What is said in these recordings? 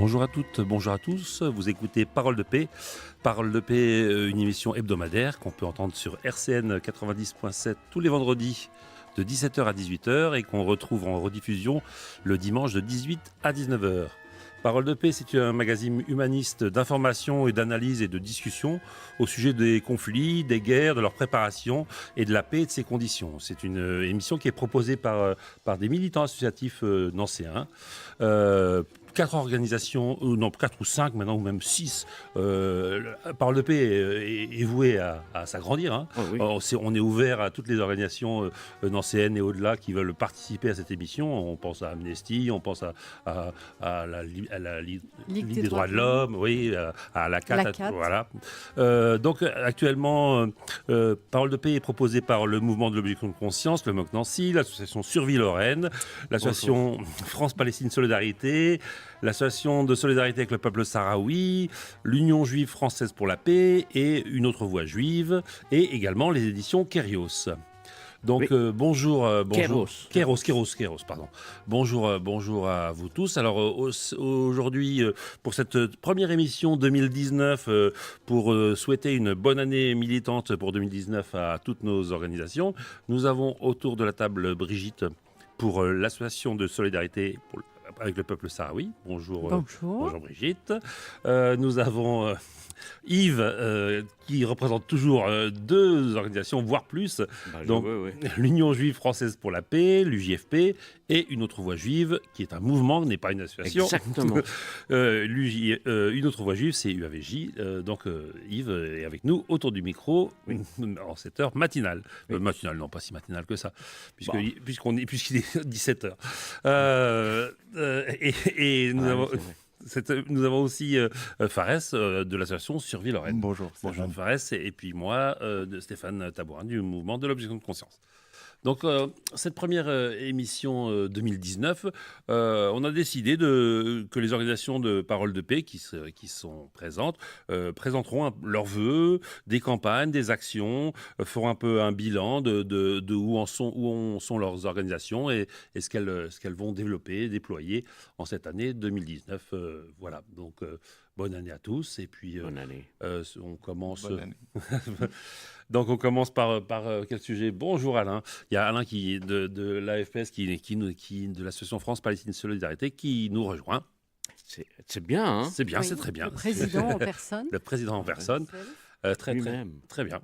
Bonjour à toutes, bonjour à tous. Vous écoutez Parole de paix. Parole de paix, une émission hebdomadaire qu'on peut entendre sur RCN 90.7 tous les vendredis de 17h à 18h et qu'on retrouve en rediffusion le dimanche de 18 à 19h. Parole de paix, c'est un magazine humaniste d'information et d'analyse et de discussion au sujet des conflits, des guerres, de leur préparation et de la paix et de ses conditions. C'est une émission qui est proposée par des militants associatifs nancéens. 4 organisations, non 4 ou 5 maintenant, ou même 6. Parole de paix est vouée à s'agrandir. Hein. Oh oui. On est ouvert à toutes les organisations nancéennes et au-delà qui veulent participer à cette émission. On pense à Amnesty, on pense à la Ligue des droits de l'homme, oui, à la CAT. Voilà. Donc actuellement, Parole de paix est proposée par le mouvement de l'objection de conscience, le MOC Nancy, l'association Survie Lorraine, l'association France-Palestine Solidarité, l'association de solidarité avec le peuple sahraoui, l'Union juive française pour la paix et une autre voix juive, et également les éditions Kérios. Donc oui. Bonjour. Kéros, Pardon. Bonjour à vous tous. Alors aujourd'hui, pour cette première émission 2019, pour souhaiter une bonne année militante pour 2019 à toutes nos organisations, nous avons autour de la table Brigitte pour l'association de solidarité avec le peuple sahraoui. Bonjour Brigitte. Nous avons Yves, qui représente toujours 2 organisations, voire plus. Donc, l'Union juive française pour la paix, l'UJFP, et une autre voix juive, qui est un mouvement, n'est pas une association. Exactement. Une autre voix juive, c'est UAVJ. Donc, Yves est avec nous autour du micro en cette heure matinale. Matinale, non, pas si matinale que ça, puisqu'il est 17h. Nous avons aussi Fares de l'association Survie Lorraine. Bonjour Fares, et puis moi, de Stéphane Tabourin du mouvement de l'objection de conscience. Donc cette première émission 2019, on a décidé que les organisations de Parole de paix qui sont présentes présenteront leurs vœux, des campagnes, des actions, feront un peu un bilan de où en sont leurs organisations et ce qu'elles vont développer, déployer en cette année 2019. Voilà, donc bonne année à tous, et puis bonne année. On commence. Bonne année. Donc on commence par quel sujet? Bonjour Alain. Il y a Alain de l'AFPS de l'association France-Palestine Solidarité qui nous rejoint. C'est bien, hein? C'est bien, oui, c'est très bien. Le président en personne. Le président en personne. Très bien.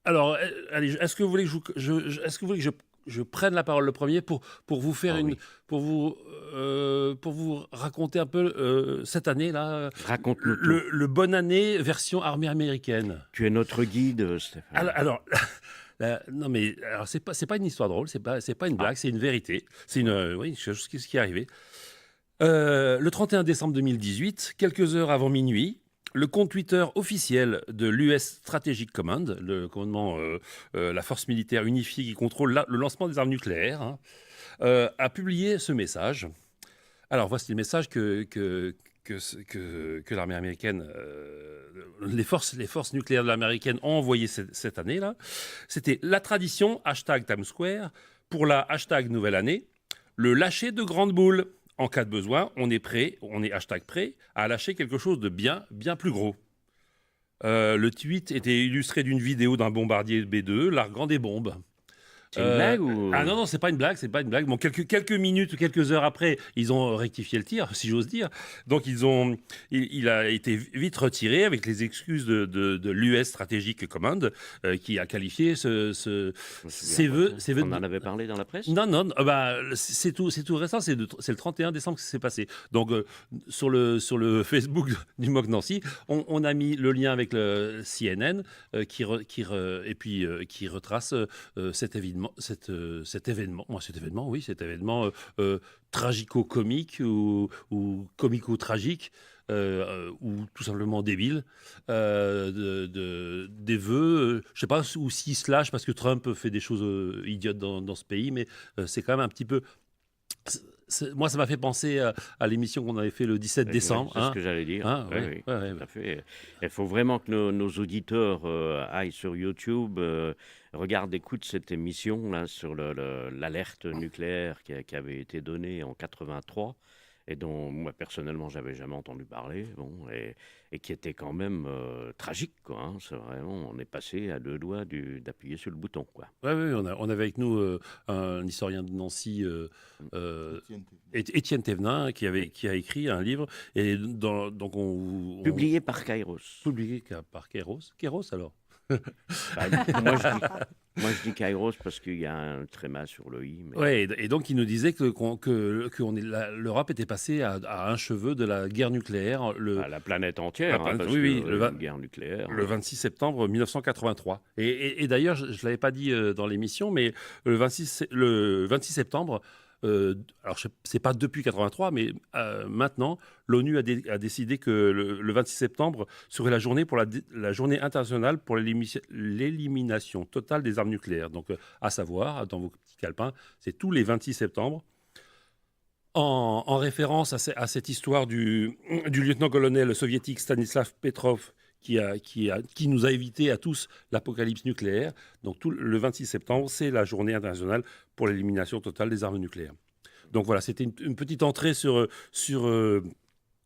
Alors, allez, est-ce que vous voulez que je prenne la parole le premier pour vous faire pour vous raconter un peu cette année là. Raconte-nous le bonne année version armée américaine. Tu es notre guide, Stéphane. Alors non mais alors c'est pas une histoire drôle, c'est pas une blague, c'est une vérité, c'est une chose qui est arrivée. Le 31 décembre 2018, quelques heures avant minuit, le compte Twitter officiel de l'US Strategic Command, le commandement, la force militaire unifiée qui contrôle le lancement des armes nucléaires, a publié ce message. Alors voici le message que l'armée américaine, les forces nucléaires de l'armée américaine ont envoyé cette année-là. C'était la tradition, #Times Square, pour la #Nouvelle Année, le lâcher de grandes boules. En cas de besoin, on est prêt à lâcher quelque chose de bien plus gros. Le tweet était illustré d'une vidéo d'un bombardier B-2 larguant des bombes. C'est une blague ou... Ah non, c'est pas une blague. Bon, quelques minutes ou quelques heures après, ils ont rectifié le tir, si j'ose dire. Donc il a été vite retiré avec les excuses de l'US Strategic Command, qui a qualifié ces vœux. On en avait parlé dans la presse? Non, c'est tout récent. C'est le 31 décembre que ça s'est passé. Donc sur le Facebook du MOC Nancy, on a mis le lien avec le CNN qui retrace cet événement tragico-comique ou comico-tragique, ou tout simplement débile, des vœux, je sais pas, ou s'ils se lâchent parce que Trump fait des choses idiotes dans ce pays, mais c'est quand même un petit peu... Moi, ça m'a fait penser à l'émission qu'on avait fait le 17 décembre. C'est ce que j'allais dire. Oui. Tout à fait. Il faut vraiment que nos auditeurs aillent sur YouTube, regardent, écoutent cette émission là, sur l'alerte nucléaire qui avait été donnée en 83. et dont moi personnellement j'avais jamais entendu parler, bon, et qui était quand même tragique, quoi. Hein. C'est vraiment, on est passé à deux doigts d'appuyer sur le bouton, quoi. Ouais, ouais, on avait avec nous un historien de Nancy, euh, Étienne Thévenin, qui a écrit un livre. Et donc Publié par Kairos. publié par Kéros. Kéros alors. Bah, moi je dis Kairos parce qu'il y a un tréma sur le i. Mais... Ouais, et donc il nous disait que l'Europe était passée à un cheveu de la guerre nucléaire. La planète entière, parce oui, que une guerre nucléaire. Le 26 septembre 1983. Et d'ailleurs, je ne l'avais pas dit dans l'émission, mais le 26 septembre, alors c'est pas depuis 83, mais maintenant, l'ONU a décidé que le 26 septembre serait la journée la journée internationale pour l'élimination totale des armes nucléaires. Donc, à savoir, dans vos petits calepins, c'est tous les 26 septembre. En référence à cette histoire du lieutenant-colonel soviétique Stanislav Petrov qui nous a évité à tous l'apocalypse nucléaire. Donc le 26 septembre, c'est la journée internationale pour l'élimination totale des armes nucléaires. Donc voilà, c'était une petite entrée sur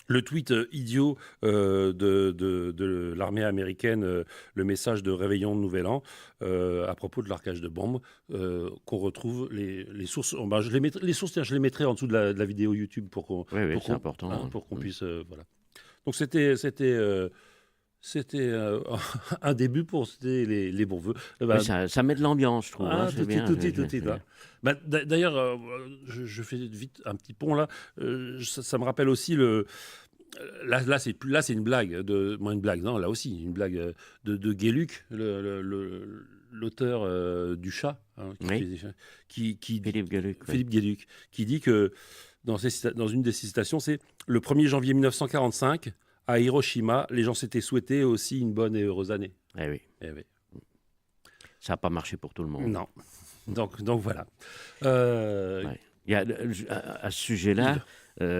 le tweet idiot de l'armée américaine, le message de réveillon de Nouvel An à propos de l'arcage de bombes, qu'on retrouve les sources. Les sources, tiens, je les mettrai en dessous de la vidéo YouTube pour qu'on c'est important, hein, pour qu'on puisse voilà. Donc c'était un début pour les bons voeux. Oui, ça met de l'ambiance, je trouve. Tout de suite. D'ailleurs, je fais vite un petit pont là. Ça me rappelle aussi Là, c'est une blague. Une blague, non, là aussi, une blague de Gueluc, l'auteur du Chat. Hein, Philippe Gueluc. Philippe Gueluc, qui dit que dans une de ses citations, c'est le 1er janvier 1945. À Hiroshima, les gens s'étaient souhaités aussi une bonne et heureuse année. Eh oui. Ça n'a pas marché pour tout le monde. Non. Donc voilà. Il y a, à ce sujet-là,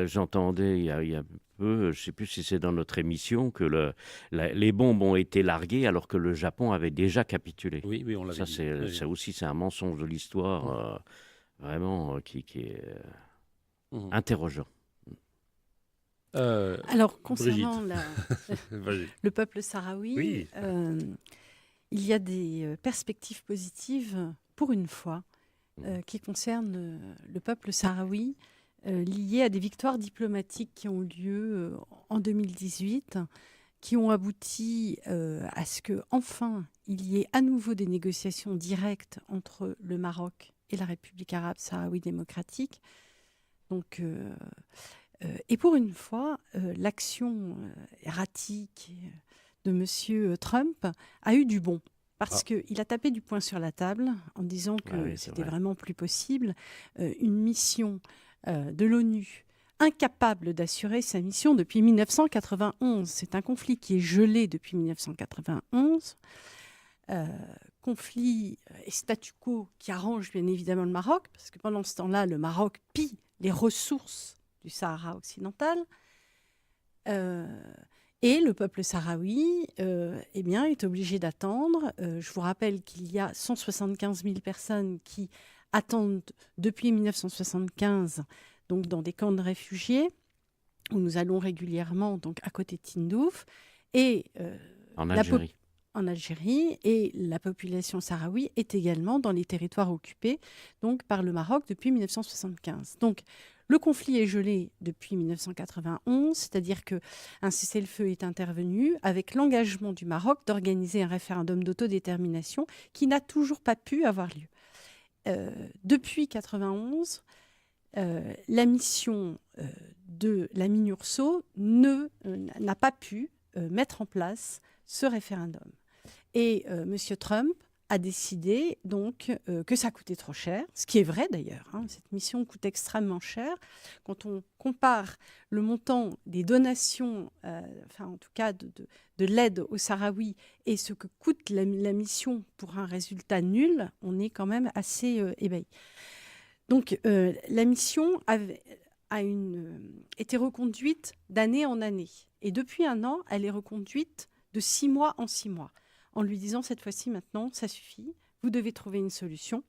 j'entendais il y a peu, je ne sais plus si c'est dans notre émission, que les bombes ont été larguées alors que le Japon avait déjà capitulé. Oui, on l'avait dit. Ça aussi, c'est un mensonge de l'histoire vraiment qui est interrogeant. Alors, concernant le peuple sahraoui, oui. Il y a des perspectives positives, pour une fois, qui concernent le peuple sahraoui, liées à des victoires diplomatiques qui ont eu lieu en 2018, qui ont abouti à ce qu'enfin, il y ait à nouveau des négociations directes entre le Maroc et la République arabe sahraoui démocratique. Donc... et pour une fois, l'action erratique de M. Trump a eu du bon. Parce qu'il a tapé du poing sur la table en disant que c'était vraiment plus possible. Une mission de l'ONU incapable d'assurer sa mission depuis 1991. C'est un conflit qui est gelé depuis 1991. Conflit et statu quo qui arrange bien évidemment le Maroc, parce que pendant ce temps-là, le Maroc pille les ressources du Sahara occidental, et le peuple sahraoui est obligé d'attendre. Je vous rappelle qu'il y a 175 000 personnes qui attendent depuis 1975 donc dans des camps de réfugiés où nous allons régulièrement donc à côté de Tindouf et en Algérie. Et la population sahraoui est également dans les territoires occupés donc par le Maroc depuis 1975. Donc le conflit est gelé depuis 1991, c'est-à-dire qu'un cessez-le-feu est intervenu avec l'engagement du Maroc d'organiser un référendum d'autodétermination qui n'a toujours pas pu avoir lieu. Depuis 1991, la mission de la MINURSO n'a pas pu mettre en place ce référendum. Et M. Trump a décidé donc que ça coûtait trop cher, ce qui est vrai d'ailleurs. Cette mission coûte extrêmement cher. Quand on compare le montant des donations, en tout cas de l'aide aux Sahraouis, et ce que coûte la mission pour un résultat nul, on est quand même assez ébahi. Donc la mission a été reconduite d'année en année. Et depuis un an, elle est reconduite de 6 mois en 6 mois. En lui disant cette fois-ci maintenant, ça suffit, vous devez trouver une solution.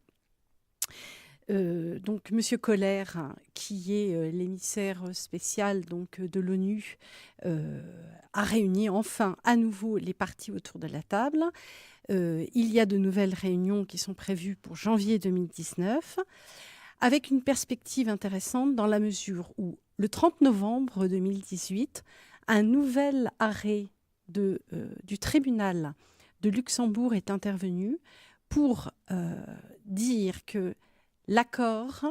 Donc, Monsieur Koller, qui est l'émissaire spécial donc, de l'ONU, a réuni enfin à nouveau les parties autour de la table. Il y a de nouvelles réunions qui sont prévues pour janvier 2019, avec une perspective intéressante dans la mesure où, le 30 novembre 2018, un nouvel arrêt du tribunal de Luxembourg est intervenu pour dire que l'accord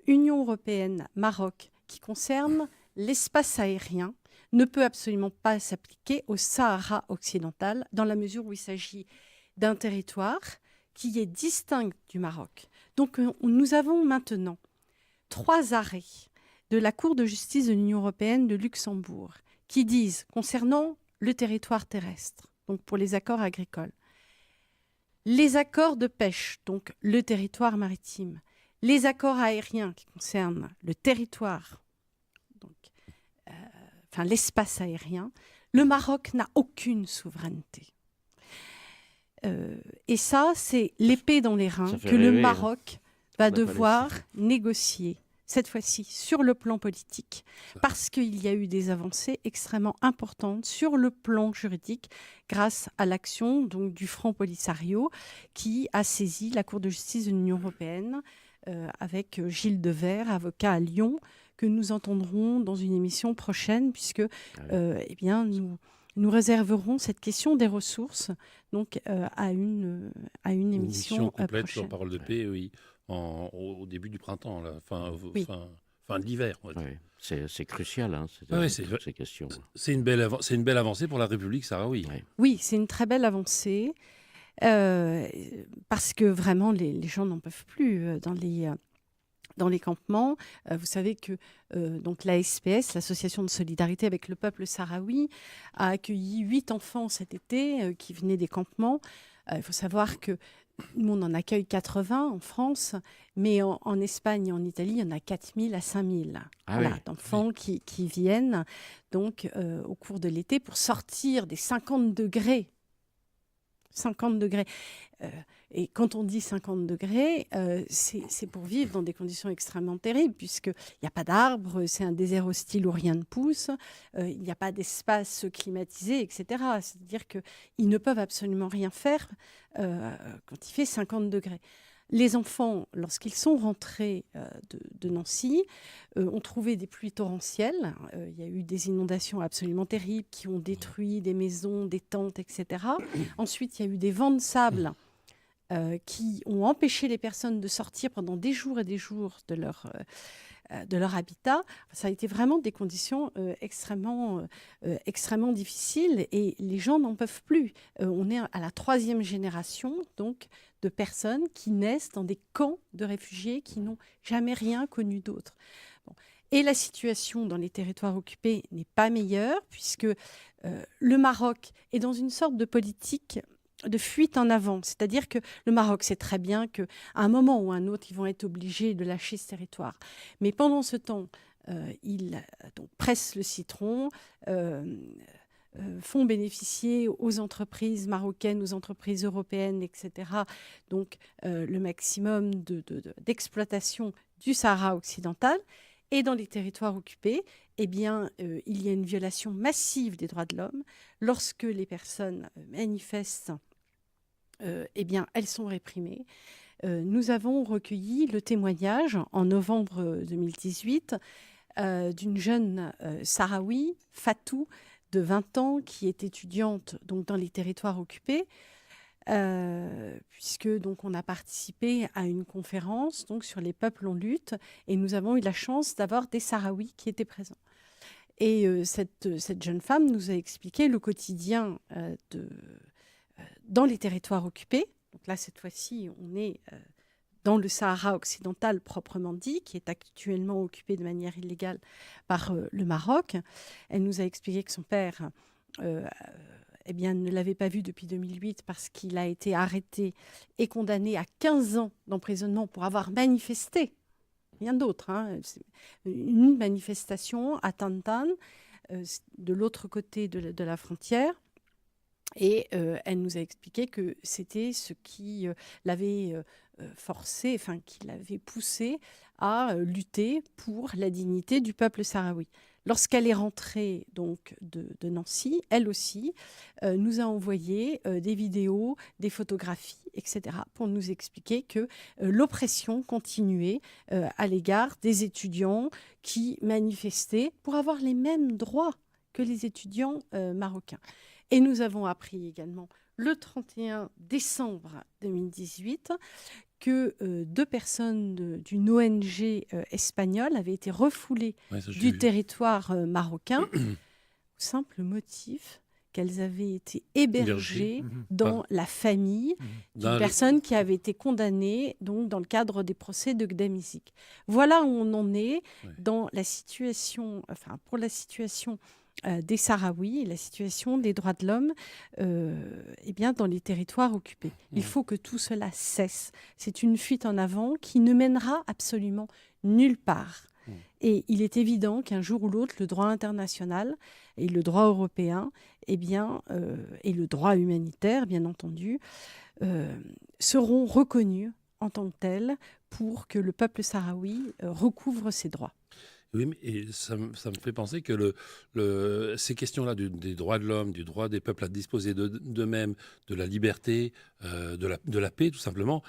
Union européenne-Maroc qui concerne l'espace aérien ne peut absolument pas s'appliquer au Sahara occidental dans la mesure où il s'agit d'un territoire qui est distinct du Maroc. Donc nous avons maintenant 3 arrêts de la Cour de justice de l'Union européenne de Luxembourg qui disent, concernant le territoire terrestre, donc pour les accords agricoles, les accords de pêche, donc le territoire maritime, les accords aériens qui concernent le territoire, donc, l'espace aérien, le Maroc n'a aucune souveraineté. Et ça, c'est l'épée dans les reins que le Maroc va devoir négocier, cette fois-ci sur le plan politique, parce qu'il y a eu des avancées extrêmement importantes sur le plan juridique grâce à l'action donc, du Front Polisario qui a saisi la Cour de justice de l'Union européenne avec Gilles Devers, avocat à Lyon, que nous entendrons dans une émission prochaine, puisque eh bien, nous réserverons cette question des ressources donc, à une émission complète prochaine. sur Parole de paix, oui. Au début du printemps, là, fin de l'hiver. Oui, c'est crucial, hein, ces questions. C'est une belle avancée pour la République sahraoui. Oui, c'est une très belle avancée, parce que vraiment, les gens n'en peuvent plus dans les campements. Vous savez que donc la SPS, l'Association de solidarité avec le peuple sahraoui, a accueilli 8 enfants cet été qui venaient des campements. Il faut savoir que nous, on en accueille 80 en France, mais en Espagne et en Italie, il y en a 4000 à 5000 d'enfants qui viennent donc, au cours de l'été pour sortir des 50 degrés. 50 degrés. Et quand on dit 50 degrés, c'est pour vivre dans des conditions extrêmement terribles, puisqu'il n'y a pas d'arbres, c'est un désert hostile où rien ne pousse, il n'y a pas d'espace climatisé, etc. C'est-à-dire qu'ils ne peuvent absolument rien faire quand il fait 50 degrés. Les enfants, lorsqu'ils sont rentrés de Nancy, ont trouvé des pluies torrentielles. Il y a eu des inondations absolument terribles qui ont détruit des maisons, des tentes, etc. Ensuite, il y a eu des vents de sable qui ont empêché les personnes de sortir pendant des jours et des jours de leur habitat. Ça a été vraiment des conditions extrêmement difficiles et les gens n'en peuvent plus. On est à la 3e génération donc, de personnes qui naissent dans des camps de réfugiés qui n'ont jamais rien connu d'autre. Bon. Et la situation dans les territoires occupés n'est pas meilleure puisque le Maroc est dans une sorte de politique de fuite en avant. C'est-à-dire que le Maroc sait très bien qu'à un moment ou à un autre, ils vont être obligés de lâcher ce territoire. Mais pendant ce temps, ils donc, pressent le citron, font bénéficier aux entreprises marocaines, aux entreprises européennes, etc., donc le maximum d'exploitation du Sahara occidental. Et dans les territoires occupés, eh bien, il y a une violation massive des droits de l'homme. Lorsque les personnes manifestent, eh bien, elles sont réprimées. Nous avons recueilli le témoignage en novembre 2018 d'une jeune Sahraoui, Fatou, de 20 ans, qui est étudiante donc, dans les territoires occupés, puisque donc, on a participé à une conférence donc, sur les peuples en lutte, et nous avons eu la chance d'avoir des Sahraouis qui étaient présents. Et cette jeune femme nous a expliqué le quotidien dans les territoires occupés. Donc là, cette fois-ci, on est dans le Sahara occidental proprement dit, qui est actuellement occupé de manière illégale par le Maroc. Elle nous a expliqué que son père eh bien, ne l'avait pas vu depuis 2008 parce qu'il a été arrêté et condamné à 15 ans d'emprisonnement pour avoir manifesté. Rien d'autre. Hein. Une manifestation à Tantan, de l'autre côté de la frontière. Et elle nous a expliqué que c'était ce qui l'avait forcé, enfin qui l'avait poussé à lutter pour la dignité du peuple sahraoui. Lorsqu'elle est rentrée donc de Nancy, elle aussi nous a envoyé des vidéos, des photographies, etc., pour nous expliquer que l'oppression continuait à l'égard des étudiants qui manifestaient pour avoir les mêmes droits que les étudiants marocains. Et nous avons appris également le 31 décembre 2018 que 2 personnes d'une ONG espagnole avaient été refoulées du territoire marocain au simple motif qu'elles avaient été hébergées dans la famille d'une personne qui avait été condamnée donc, dans le cadre des procès de Gdemzik. Voilà où on en est dans la situation, enfin, pour la situation des Sahraouis et la situation des droits de l'homme eh bien, dans les territoires occupés. Il faut que tout cela cesse. C'est une fuite en avant qui ne mènera absolument nulle part. Et il est évident qu'un jour ou l'autre, le droit international et le droit européen eh bien, et le droit humanitaire, bien entendu, seront reconnus en tant que tels pour que le peuple sahraoui recouvre ses droits. Oui, et ça me fait penser que ces questions-là des droits de l'homme, du droit des peuples à disposer d'eux-mêmes, de la liberté, de la paix, tout simplement,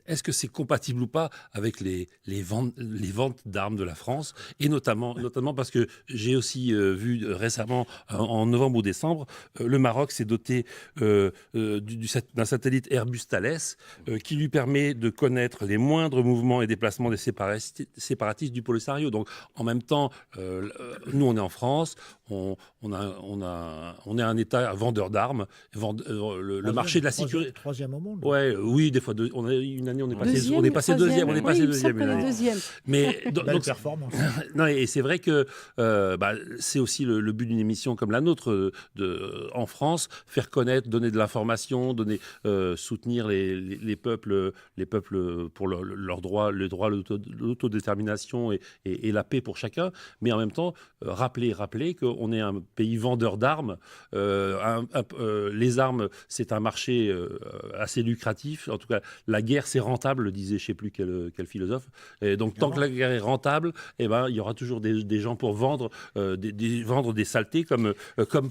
est-ce que c'est compatible ou pas avec les ventes d'armes de la France? Et notamment parce que j'ai aussi vu récemment, en novembre ou décembre, le Maroc s'est doté d'un satellite Airbus Thales qui lui permet de connaître les moindres mouvements et déplacements des séparatistes du Polisario. Donc, en même temps, nous, on est en France, on est un État vendeur d'armes, le marché de la sécurité. Troisième au monde. Ouais, oui, des fois, une année, on est passé deuxième. deuxième. Mais donc performance. Non, et c'est vrai que c'est aussi le but d'une émission comme la nôtre en France, faire connaître, donner de l'information, soutenir les peuples pour leurs droits, le droit à l'autodétermination et la paix pour chacun, mais en même temps rappeler qu'on est un pays vendeur d'armes. Les armes, c'est un marché assez lucratif. En tout cas, la guerre, c'est rentable, disait je ne sais plus quel philosophe. Et donc, tant que la guerre est rentable, il y aura toujours des gens pour vendre des saletés comme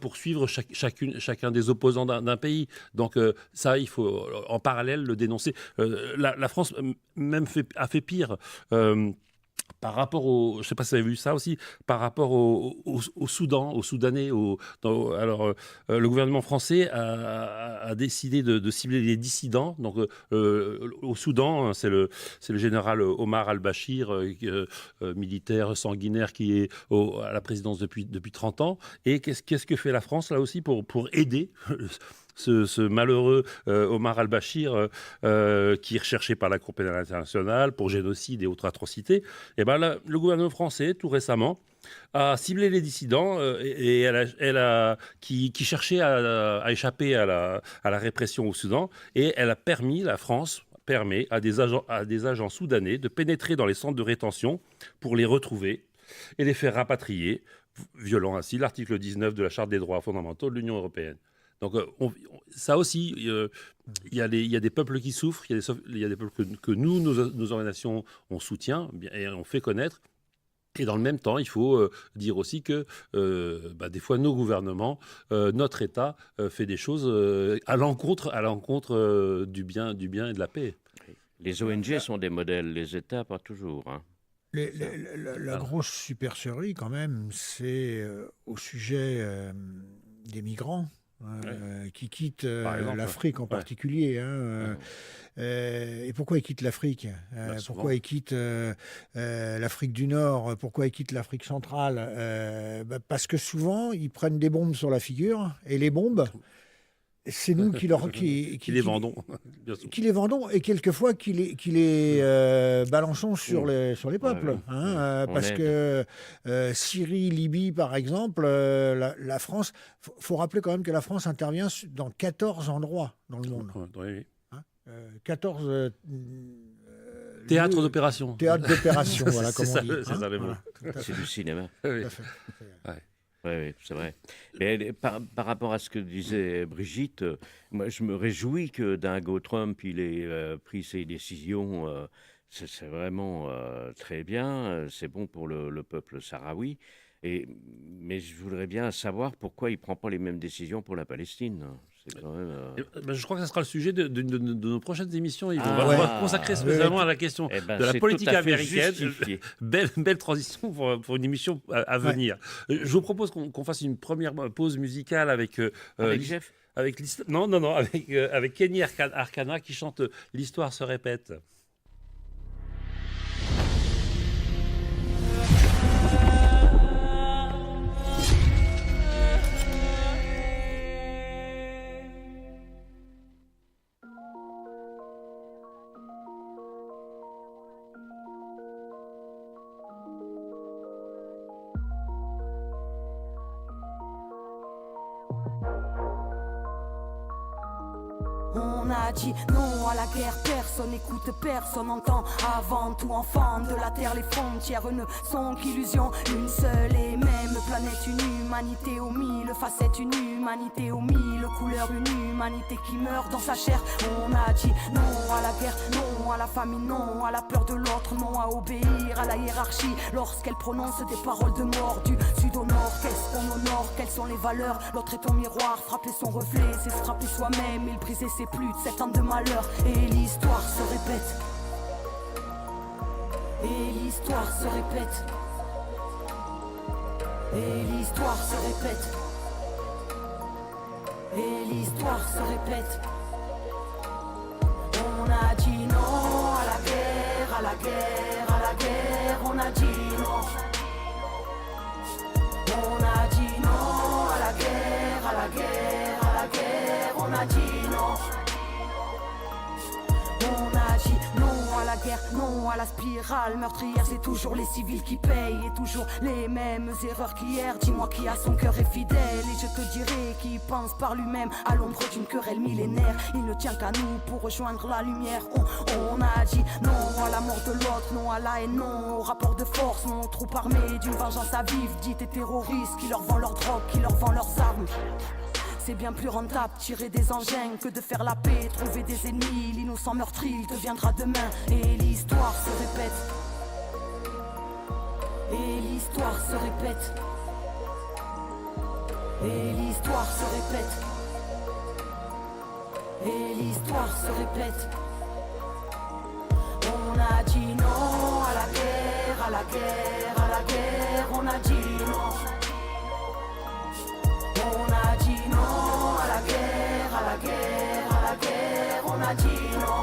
pour suivre chacun des opposants d'un pays. Donc, ça, il faut en parallèle le dénoncer. La France même a fait pire. Par rapport je ne sais pas si vous avez vu ça aussi, par rapport au Soudan, aux Soudanais. Le gouvernement français a décidé de cibler les dissidents. Donc, au Soudan, c'est le général Omar al-Bashir, militaire sanguinaire, qui est à la présidence depuis 30 ans. Et qu'est-ce que fait la France, là aussi, pour aider ce malheureux Omar al-Bashir qui est recherché par la Cour pénale internationale pour génocide et autres atrocités? Et le gouvernement français, tout récemment, a ciblé les dissidents qui cherchaient à échapper à la répression au Soudan, et la France permet à des agents soudanais de pénétrer dans les centres de rétention pour les retrouver et les faire rapatrier, violant ainsi l'article 19 de la Charte des droits fondamentaux de l'Union européenne. Donc, ça aussi, il y a des peuples qui souffrent, il y a des peuples que nous, nos organisations, on soutient et on fait connaître. Et dans le même temps, il faut dire aussi que des fois, nos gouvernements, notre État fait des choses à l'encontre du bien et de la paix. Les ONG sont des modèles, les États pas toujours. Hein. La grosse supercherie, quand même, c'est au sujet des migrants. Qui quittent l'Afrique en particulier. Et pourquoi ils quittent l'Afrique? Pourquoi ils quittent l'Afrique du Nord? Pourquoi ils quittent l'Afrique centrale? Parce que souvent, ils prennent des bombes sur la figure, et les bombes, c'est nous qui les vendons. Qui les vendons, et quelquefois qui les balançons sur les peuples. Parce que Syrie, Libye, par exemple, la France, faut rappeler quand même que la France intervient dans 14 endroits dans le monde. 14 théâtres d'opération. Théâtres d'opération, voilà, comme on dit. C'est ça le mot. C'est du cinéma. Oui. Oui, c'est vrai. Mais par rapport à ce que disait Brigitte, moi, je me réjouis que Dingo Trump, il ait pris ses décisions. C'est vraiment très bien. C'est bon pour le peuple sahraoui. Mais je voudrais bien savoir pourquoi il ne prend pas les mêmes décisions pour la Palestine. C'est quand même, Je crois que ce sera le sujet de nos prochaines émissions. Yves. Ah, On va consacrer spécialement à la question eh ben, de la c'est politique tout à fait américaine. justifié. Belle transition pour une émission à venir. Je vous propose qu'on fasse une première pause musicale avec Avec Jeff. avec avec Kenny Arcana qui chante L'histoire se répète. On a dit non à la guerre, personne n'écoute, personne entend. Avant tout enfant de la terre, les frontières ne sont qu'illusions. Une seule et même planète, une humanité aux mille facettes, une humanité aux mille couleurs, une humanité qui meurt dans sa chair. On a dit non à la guerre, non à la famine, non à la peur de l'autre, non à obéir à la hiérarchie lorsqu'elle prononce des paroles de mort. Du sud au nord, qu'est-ce qu'on honore, quelles sont les valeurs? L'autre est ton miroir, frapper son reflet, c'est se frapper soi-même. Il brisait ses plus de 7 ans de malheur. Et l'histoire se répète. Et l'histoire se répète. Et l'histoire se répète. Et l'histoire se répète. On a dit non à la guerre, à la guerre, à la guerre. On a dit non. On a dit non à la guerre, à la guerre, à la guerre. On a dit non. On a dit non à la guerre, non à la spirale meurtrière. C'est toujours les civils qui payent et toujours les mêmes erreurs qu'hier. Dis-moi qui a son cœur est fidèle et je te dirai qui pense par lui-même à l'ombre d'une querelle millénaire. Il ne tient qu'à nous pour rejoindre la lumière. On a dit non à la mort de l'autre, non à la haine, non au rapport de force, non aux troupes armées d'une vengeance à vivre, dites et terroristes qui leur vendent leur drogue, qui leur vendent leurs armes. C'est bien plus rentable tirer des engins que de faire la paix, trouver des ennemis. L'innocent meurtri, il deviendra demain. Et l'histoire se répète. Et l'histoire se répète. Et l'histoire se répète. Et l'histoire se répète. On a dit non à la guerre, à la guerre, à la guerre. On a dit non. On a dit non à la guerre, à la guerre, à la guerre. On a dit non.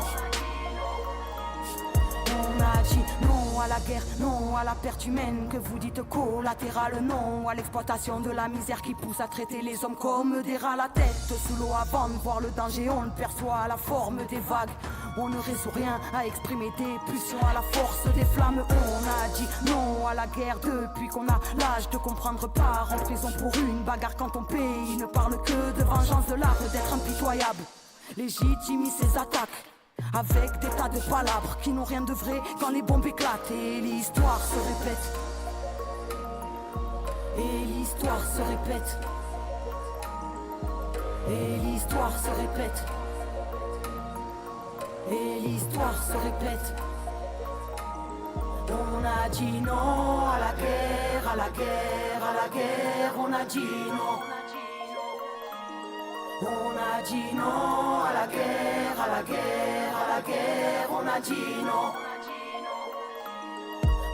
On a dit non à la guerre, non à la perte humaine que vous dites collatérale, non à l'exploitation de la misère qui pousse à traiter les hommes comme des rats. La tête sous l'eau avant de voir le danger, on le perçoit à la forme des vagues. On ne résout rien à exprimer des pulsions à la force des flammes. On a dit non à la guerre depuis qu'on a l'âge de comprendre. Part en prison pour une bagarre quand ton pays ne parle que de vengeance, de l'art d'être impitoyable. Légitimise ses attaques avec des tas de palabres qui n'ont rien de vrai quand les bombes éclatent. Et l'histoire se répète. Et l'histoire se répète. Et l'histoire se répète. Et l'histoire se répète. On a dit non à la guerre, à la guerre, à la guerre. On a dit non. On a dit non à la guerre, à la guerre, à la guerre. On a dit non.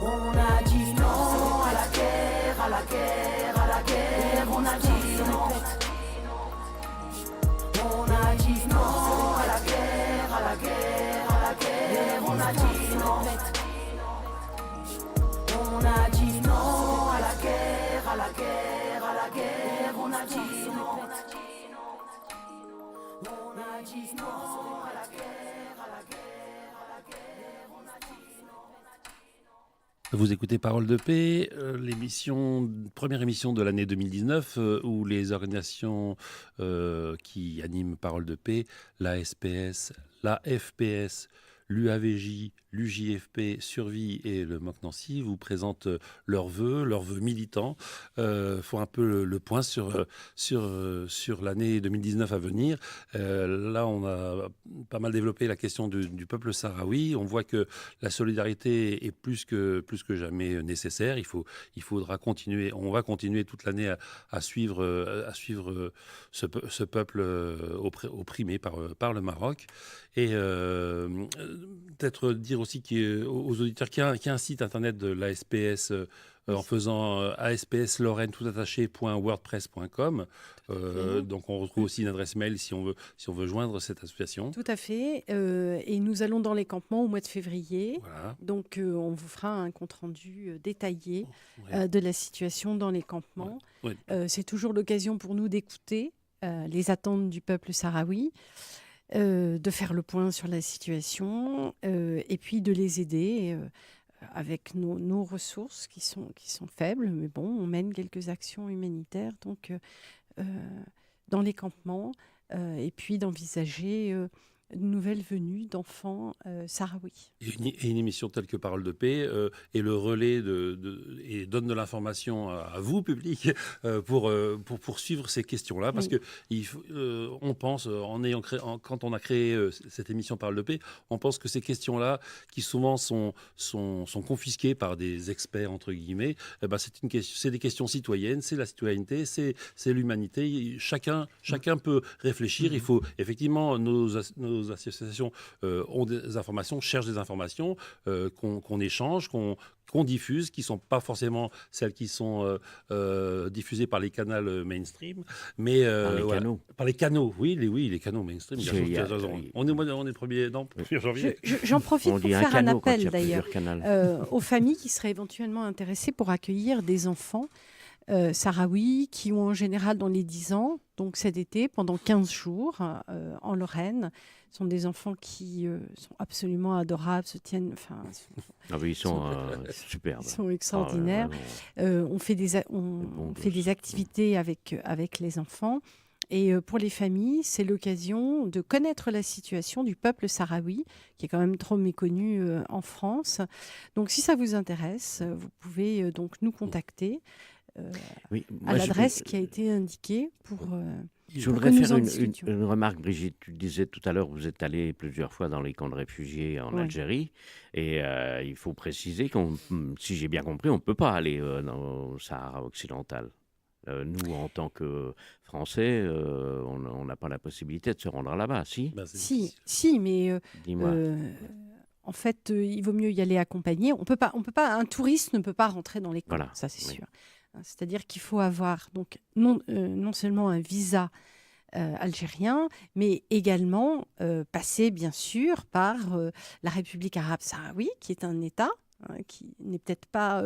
On a dit non à la guerre, à la guerre, à la guerre. On a dit non. On a dit non à la guerre, à la guerre, à la guerre. On a dit non. On a dit non à la guerre, à la guerre, à la guerre. On a dit non. On a dit non à la guerre, à la guerre, à la guerre. On a dit non. Vous écoutez Parole de paix, première émission de l'année 2019 où les organisations qui animent Parole de paix, la SPS, la FPS, l'UAVJ, l'UJFP, Survie et le MOC Nancy vous présentent leurs vœux militants, font un peu le point sur l'année 2019 à venir. Là, on a pas mal développé la question du peuple sahraoui. On voit que la solidarité est plus que jamais nécessaire. Il faudra continuer, on va continuer toute l'année à suivre ce peuple opprimé par le Maroc. Et peut-être dire aussi aux auditeurs qu'il y a un site internet de l'ASPS en faisant aspslorraine.wordpress.com. Donc on retrouve aussi une adresse mail si on veut joindre cette association. Tout à fait. Et nous allons dans les campements au mois de février. Voilà. Donc on vous fera un compte-rendu détaillé de la situation dans les campements. Ouais. C'est toujours l'occasion pour nous d'écouter les attentes du peuple sahraoui. De faire le point sur la situation et puis de les aider avec nos ressources qui sont faibles, mais bon, on mène quelques actions humanitaires donc dans les campements et puis d'envisager une nouvelle venue d'enfants sahraouis. Et une émission telle que Parole de paix est le relais et donne de l'information à vous, public, pour suivre ces questions-là. Parce que on pense, quand on a créé cette émission Parole de paix, on pense que ces questions-là, qui souvent sont confisquées par des experts, entre guillemets, c'est des questions citoyennes, c'est la citoyenneté, c'est l'humanité. Chacun peut réfléchir. Il faut effectivement nos associations ont des informations, cherchent des informations qu'on échange, qu'on diffuse, qui ne sont pas forcément celles qui sont diffusées par les canaux mainstream, mais par les canaux, les canaux mainstream. On est le 1er janvier. J'en profite pour faire un appel d'ailleurs aux familles qui seraient éventuellement intéressées pour accueillir des enfants sahraouis qui ont en général dans les 10 ans, donc cet été, pendant 15 jours en Lorraine. Ce sont des enfants qui sont absolument adorables, se tiennent... ils sont superbes. Ils sont extraordinaires. On fait des activités avec les enfants. Et pour les familles, c'est l'occasion de connaître la situation du peuple sahraoui, qui est quand même trop méconnu en France. Donc si ça vous intéresse, vous pouvez donc nous contacter à l'adresse qui a été indiquée pour... Je voudrais faire une remarque, Brigitte. Tu disais tout à l'heure, vous êtes allée plusieurs fois dans les camps de réfugiés en Algérie. Et il faut préciser si j'ai bien compris, on ne peut pas aller au Sahara occidental. Nous, en tant que Français, on n'a pas la possibilité de se rendre là-bas, si ? Si, mais... Dis-moi. En fait, il vaut mieux y aller accompagné. Un touriste ne peut pas rentrer dans les camps, ça c'est sûr. C'est-à-dire qu'il faut avoir donc non seulement un visa algérien, mais également passer bien sûr par la République arabe sahraoui, qui est un État qui n'est peut-être pas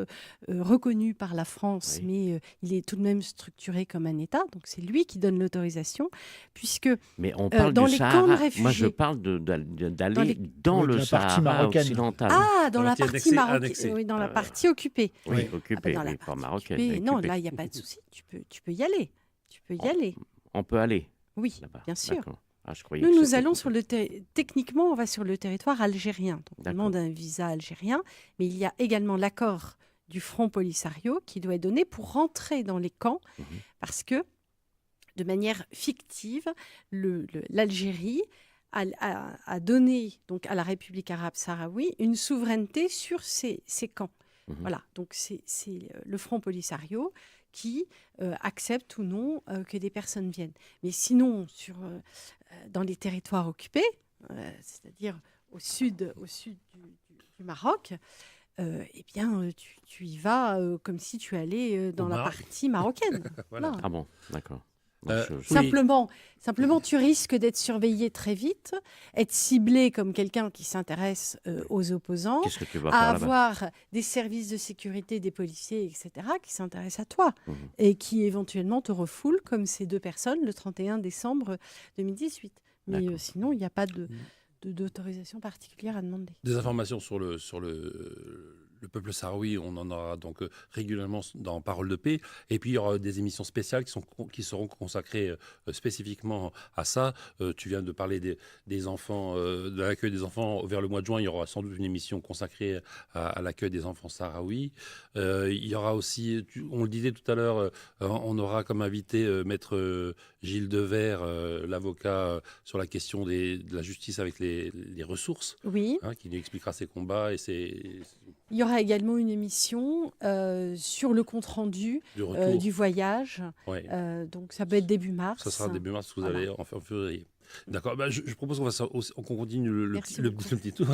reconnu par la France, mais il est tout de même structuré comme un État. Donc c'est lui qui donne l'autorisation, puisque mais on parle dans du les Sahara. camps de réfugiés... Moi, je parle d'aller dans le Sahara occidental. Ah, dans la partie marocaine, oui, dans la partie occupée. Oui, occupée, pas marocaine. Non, là, il n'y a pas de souci. Tu peux y aller. On peut aller. Oui, là-bas. bien sûr. D'accord. Nous allons techniquement, on va sur le territoire algérien. Donc, on demande un visa algérien, mais il y a également l'accord du Front Polisario qui doit être donné pour rentrer dans les camps, parce que, de manière fictive, l'Algérie a donné donc à la République arabe sahraoui une souveraineté sur ces camps. Voilà, donc c'est le Front Polisario qui accepte ou non que des personnes viennent. Mais sinon, dans les territoires occupés, c'est-à-dire au sud du Maroc, eh bien, tu y vas comme si tu allais dans la partie marocaine. Voilà. Ah bon, d'accord. Simplement, tu risques d'être surveillé très vite, être ciblé comme quelqu'un qui s'intéresse aux opposants, avoir des services de sécurité, des policiers, etc., qui s'intéressent à toi et qui éventuellement te refoulent comme ces deux personnes le 31 décembre 2018. Mais sinon, il n'y a pas d'autorisation particulière à demander. Des informations sur le le peuple sahraoui, on en aura donc régulièrement dans Parole de paix. Et puis, il y aura des émissions spéciales qui seront consacrées spécifiquement à ça. Tu viens de parler des enfants, de l'accueil des enfants. Vers le mois de juin, il y aura sans doute une émission consacrée à l'accueil des enfants sahraouis. Il y aura aussi, on le disait tout à l'heure, on aura comme invité Maître Gilles Devers, l'avocat sur la question de la justice avec les ressources, Oui. Qui nous expliquera ses combats et Il y aura également une émission sur le compte-rendu du voyage. Ouais. Donc, ça peut être début mars. Ça sera début mars, vous Voilà. allez en février. D'accord, je propose qu'on continue le petit tour.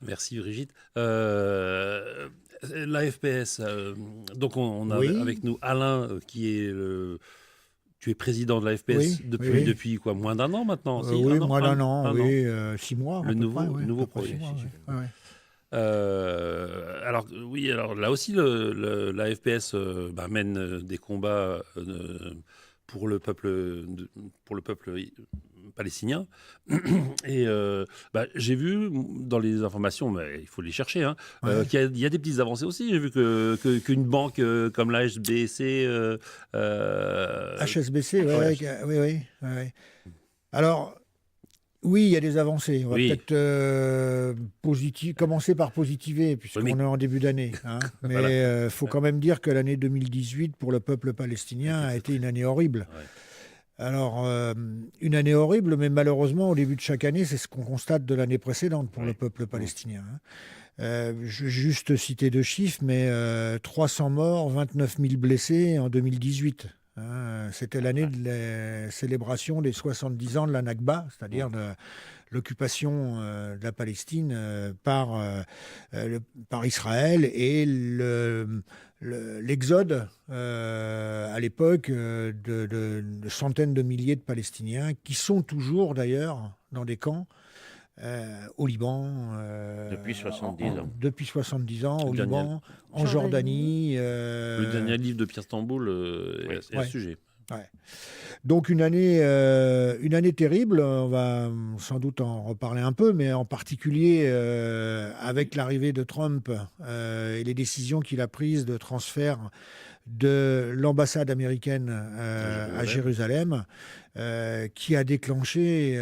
Merci Brigitte. La FPS, donc on a avec nous Alain, qui est tu es président de la FPS depuis quoi, moins d'un an maintenant Oui, moins d'un an, 6 mois. Le nouveau projet. Alors là aussi, la FPS mène des combats pour le peuple palestinien. Et j'ai vu dans les informations, mais il faut les chercher, qu'il y a des petites avancées aussi. J'ai vu qu'une banque comme la HSBC... HSBC, oui. Alors, oui, il y a des avancées. On va peut-être commencer par positiver, puisqu'on est en début d'année. Mais il faut quand même dire que l'année 2018, pour le peuple palestinien, a été une année horrible. Ouais. Alors, une année horrible, mais malheureusement, au début de chaque année, c'est ce qu'on constate de l'année précédente pour le peuple palestinien. Je vais juste citer 2 chiffres, mais 300 morts, 29 000 blessés en 2018. C'était l'année de la célébration des 70 ans de la Nakba, c'est-à-dire de l'occupation de la Palestine par Israël et l'exode à l'époque de centaines de milliers de Palestiniens qui sont toujours d'ailleurs dans des camps au Liban. Depuis 70 ans. Depuis 70 ans, au Liban, en Jordanie. Le dernier livre de Pierre Stamboul est à ce sujet. Ouais. Donc une année terrible, on va sans doute en reparler un peu, mais en particulier avec l'arrivée de Trump et les décisions qu'il a prises de transfert de l'ambassade américaine à Jérusalem, qui a déclenché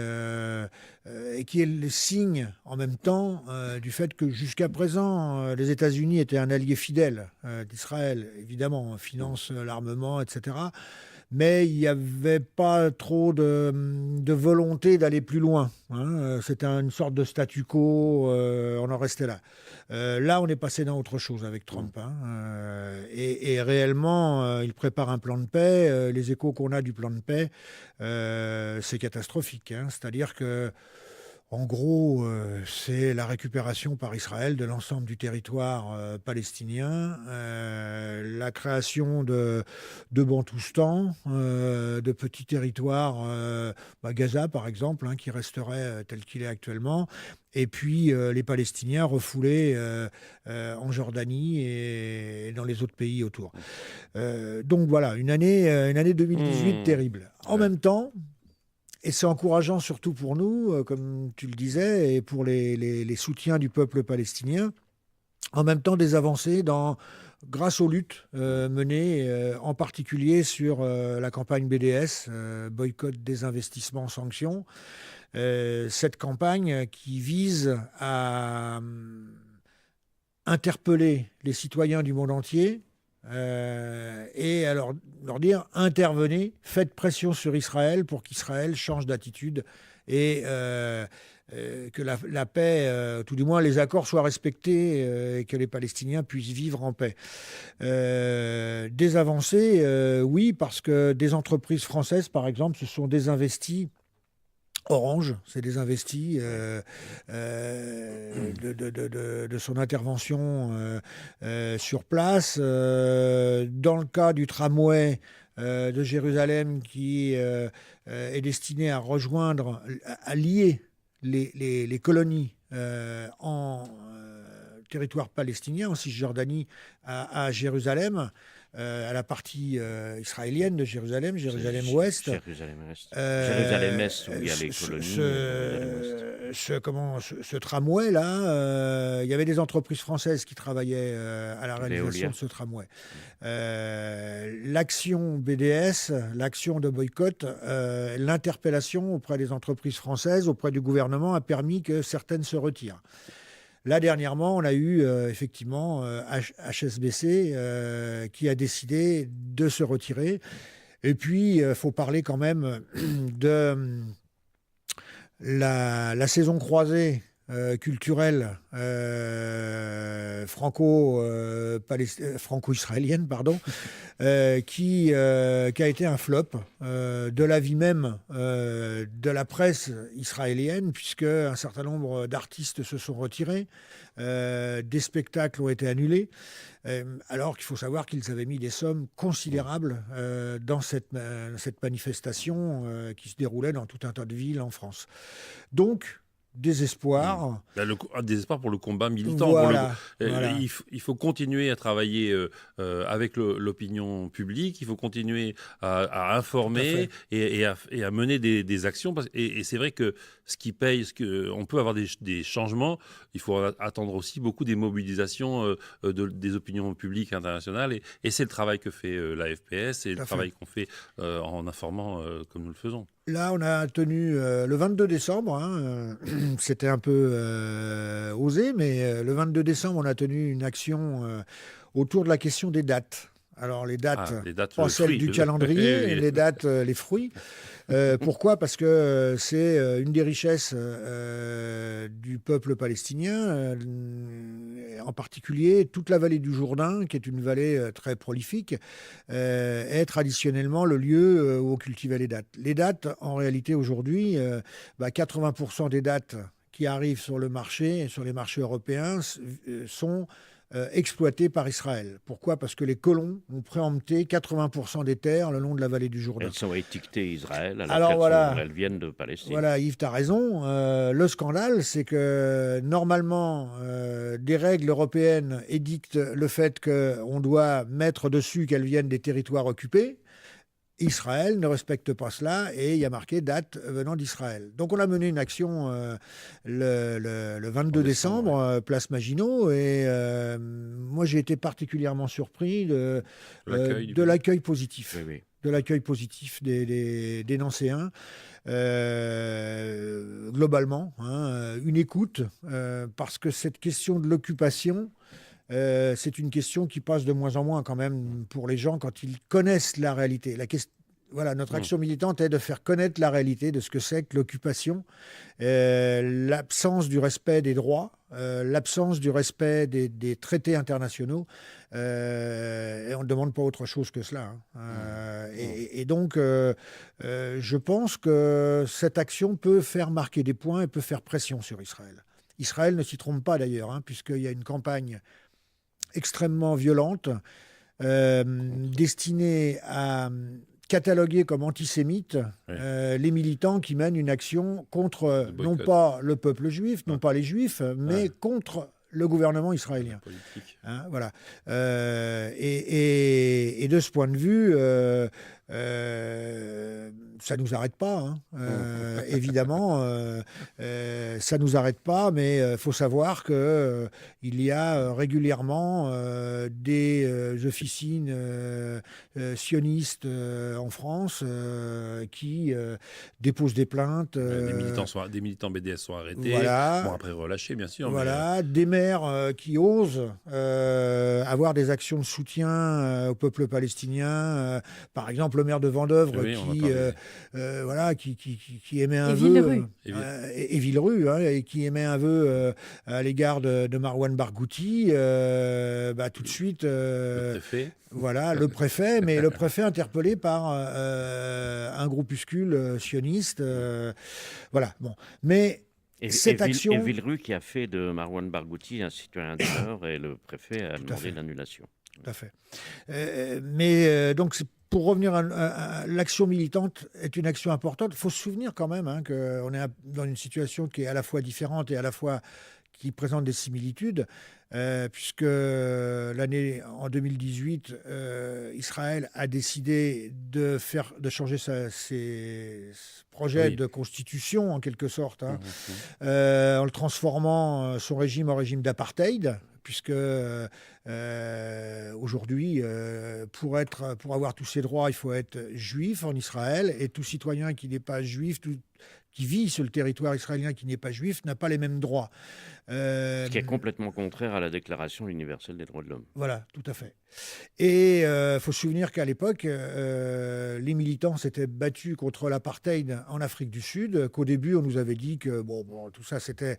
et qui est le signe en même temps du fait que jusqu'à présent, les États-Unis étaient un allié fidèle d'Israël, évidemment, finance l'armement, etc. Mais il n'y avait pas trop de volonté d'aller plus loin. C'était une sorte de statu quo, on en restait là. Là, on est passé dans autre chose avec Trump. Et réellement, il prépare un plan de paix. Les échos qu'on a du plan de paix, c'est catastrophique. C'est-à-dire que, en gros, c'est la récupération par Israël de l'ensemble du territoire palestinien, la création de Bantoustan, de petits territoires, Gaza par exemple, qui resterait tel qu'il est actuellement, et puis les Palestiniens refoulés en Jordanie et dans les autres pays autour. Donc voilà, une année 2018 terrible. En même temps, et c'est encourageant surtout pour nous, comme tu le disais, et pour les soutiens du peuple palestinien. En même temps, des avancées grâce aux luttes menées, en particulier sur la campagne BDS, boycott, désinvestissement, sanctions. Cette campagne qui vise à interpeller les citoyens du monde entier, et alors leur dire intervenez, faites pression sur Israël pour qu'Israël change d'attitude et que la paix, tout du moins les accords soient respectés et que les Palestiniens puissent vivre en paix. Des avancées, oui, parce que des entreprises françaises, par exemple, se sont désinvesties. Orange s'est désinvesti de son intervention sur place. Dans le cas du tramway de Jérusalem qui est destiné à rejoindre, à lier les colonies en territoire palestinien, en Cisjordanie, à Jérusalem, à la partie israélienne de Jérusalem, Jérusalem-Ouest. Jérusalem-Est. Jérusalem-Est, où il y a les colonies. Ce tramway-là, il y avait des entreprises françaises qui travaillaient à la réalisation de ce tramway. L'action BDS, l'action de boycott, l'interpellation auprès des entreprises françaises, auprès du gouvernement, a permis que certaines se retirent. Là, dernièrement, on a eu effectivement HSBC qui a décidé de se retirer. Et puis, il faut parler quand même de la saison croisée culturelle franco-israélienne, qui a été un flop de l'avis même de la presse israélienne, puisque un certain nombre d'artistes se sont retirés, des spectacles ont été annulés, alors qu'il faut savoir qu'ils avaient mis des sommes considérables dans cette manifestation qui se déroulait dans tout un tas de villes en France. Donc, désespoir. Un désespoir pour le combat militant. Voilà. Il faut continuer à travailler avec l'opinion publique, il faut continuer à informer et à mener des actions. Et c'est vrai que ce qui paye, on peut avoir des changements, il faut attendre aussi beaucoup des mobilisations des opinions publiques internationales. Et c'est le travail que fait la FPS et le travail qu'on fait en informant comme nous le faisons. Là, on a tenu le 22 décembre, c'était un peu osé, mais le 22 décembre, on a tenu une action autour de la question des dates. Alors, les dates pas celles du calendrier, les dates, les fruits. Pourquoi ? Parce que c'est une des richesses du peuple palestinien, en particulier toute la vallée du Jourdain, qui est une vallée très prolifique, est traditionnellement le lieu où on cultivait les dattes. Les dattes, en réalité, aujourd'hui, 80% des dattes qui arrivent sur le marché, sur les marchés européens, sont exploitées par Israël. Pourquoi ? Parce que les colons ont préempté 80% des terres le long de la vallée du Jourdain. Elles sont étiquetées Israël, alors elles viennent de Palestine. Voilà, Yves, tu as raison. Le scandale, c'est que normalement, des règles européennes édictent le fait qu'on doit mettre dessus qu'elles viennent des territoires occupés. Israël ne respecte pas cela et il y a marqué date venant d'Israël. Donc on a mené une action le 22 décembre, place Maginot, et moi j'ai été particulièrement surpris de l'accueil positif. Oui. De l'accueil positif des Nancéens. Globalement, une écoute, parce que cette question de l'occupation, c'est une question qui passe de moins en moins quand même pour les gens quand ils connaissent la réalité. Notre action militante est de faire connaître la réalité de ce que c'est que l'occupation, l'absence du respect des droits, l'absence du respect des traités internationaux. Et on ne demande pas autre chose que cela. Et donc, je pense que cette action peut faire marquer des points et peut faire pression sur Israël. Israël ne s'y trompe pas d'ailleurs, puisqu'il y a une campagne extrêmement violente, destinée à cataloguer comme antisémites les militants qui mènent une action contre, non pas le peuple juif, non pas les juifs, mais contre le gouvernement israélien. Voilà. Et de ce point de vue, ça ne nous arrête pas, évidemment, ça ne nous arrête pas, mais il faut savoir qu'il y a régulièrement des officines sionistes en France qui déposent des plaintes. Des militants BDS sont arrêtés, voilà. Après relâchés, bien sûr. Voilà, des maires qui osent avoir des actions de soutien au peuple palestinien, par exemple le maire de Vendeuvre qui émet un vœu, et Villerue, et qui émet un vœu à l'égard de Marwan Barghouti, tout de suite, le préfet. Voilà, le préfet, mais le préfet interpellé par un groupuscule sioniste, voilà. Bon, mais cette action. Et Villerue qui a fait de Marwan Barghouti un citoyen d'honneur, et le préfet a demandé l'annulation. Tout à fait. Donc, pour revenir à l'action militante est une action importante. Il faut se souvenir quand même qu'on est dans une situation qui est à la fois différente et à la fois qui présentent des similitudes, puisque en 2018, Israël a décidé de changer ses projets de constitution, en quelque sorte, en le transformant son régime en régime d'apartheid, puisque aujourd'hui, pour avoir tous ses droits, il faut être juif en Israël, et tout citoyen qui n'est pas juif, qui vit sur le territoire israélien qui n'est pas juif, n'a pas les mêmes droits. Ce qui est complètement contraire à la Déclaration universelle des droits de l'homme. Voilà, tout à fait. Et il faut se souvenir qu'à l'époque, les militants s'étaient battus contre l'apartheid en Afrique du Sud, qu'au début, on nous avait dit que tout ça, c'était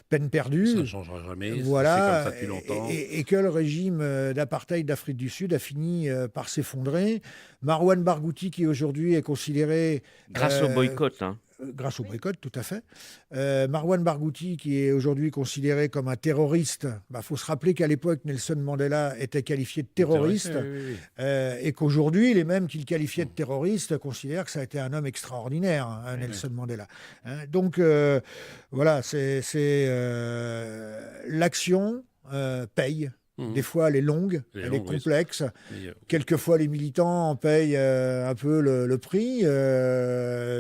peine perdue. Ça ne changera jamais, voilà, c'est comme ça depuis longtemps. Et que le régime d'apartheid d'Afrique du Sud a fini par s'effondrer. Marouane Barghouti, qui aujourd'hui est considéré... Grâce au boycott, hein. Grâce au boycott, tout à fait. Marouane Barghouti, qui est aujourd'hui considéré comme un terroriste, faut se rappeler qu'à l'époque, Nelson Mandela était qualifié de terroriste, et qu'aujourd'hui, les mêmes qui le qualifiaient de terroriste considèrent que ça a été un homme extraordinaire, Nelson Mandela. Donc, voilà, l'action paye. Des fois, elle est longue, elle est complexe. Quelquefois, les militants en payent un peu le prix,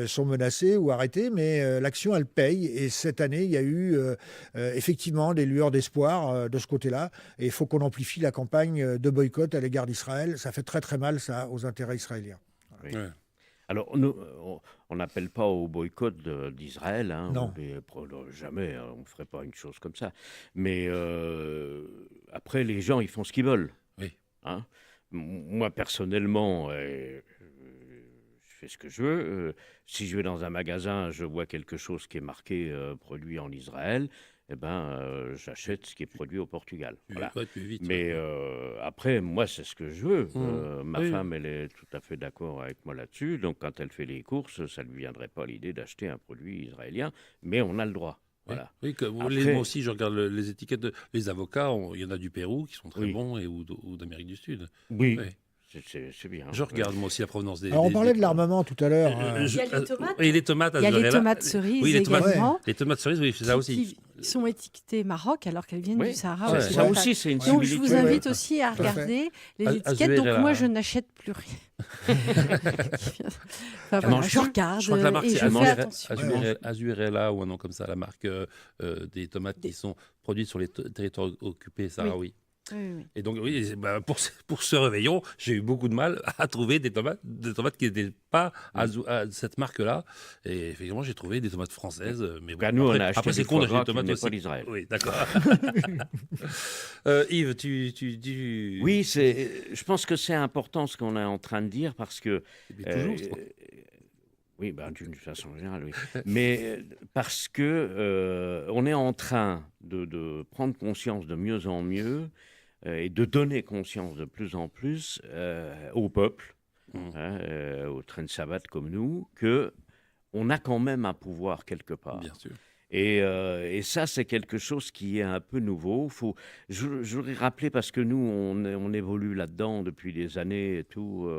sont menacés ou arrêtés, mais l'action, elle paye. Et cette année, il y a eu effectivement des lueurs d'espoir de ce côté-là. Et il faut qu'on amplifie la campagne de boycott à l'égard d'Israël. Ça fait très, très mal, ça, aux intérêts israéliens. Oui. Ouais. Alors, nous, on n'appelle pas au boycott d'Israël. Hein, non. Jamais, on ne ferait pas une chose comme ça. Mais après, les gens, ils font ce qu'ils veulent. Oui. Hein. Moi, personnellement, je fais ce que je veux. Si je vais dans un magasin, je vois quelque chose qui est marqué produit en Israël, j'achète ce qui est produit au Portugal. Voilà. Plus vite, mais après, moi, c'est ce que je veux. Ma femme, elle est tout à fait d'accord avec moi là-dessus. Donc, quand elle fait les courses, ça ne lui viendrait pas l'idée d'acheter un produit israélien, mais on a le droit. Voilà. Oui, moi aussi, je regarde les étiquettes. Les avocats, il y en a du Pérou qui sont très bons ou d'Amérique du Sud. Oui. C'est bien. Je regarde moi aussi la provenance des... Alors, on parlait de l'armement tout à l'heure. Il y a les tomates. Et les tomates, il y a les tomates cerises également. Les tomates cerises, oui, c'est ça aussi. Qui sont étiquetées Maroc alors qu'elles viennent du Sahara. Ouais. Ça aussi, c'est une similitude. Donc, je vous invite aussi à regarder les étiquettes. Donc, moi, je n'achète plus rien. Je regarde je crois que la marque, et je fais attention. Azurella ou un nom comme ça, la marque des tomates qui sont produites sur les territoires occupés sahraouis. Oui. Et donc, pour ce réveillon, j'ai eu beaucoup de mal à trouver des tomates qui n'étaient pas à cette marque-là. Et effectivement, j'ai trouvé des tomates françaises. Mais nous, on a acheté après c'est con d'acheter des tomates aussi. d'Israël. Oui, d'accord. Yves, tu dis... Oui, je pense que c'est important ce qu'on est en train de dire parce que... Oui, d'une façon générale, oui. Mais parce que on est en train de prendre conscience de mieux en mieux et de donner conscience de plus en plus au peuple, aux traînes savates comme nous, qu'on a quand même un pouvoir quelque part. Bien sûr. Et ça, c'est quelque chose qui est un peu nouveau. Je voudrais rappeler, parce que nous, on évolue là-dedans depuis des années et tout,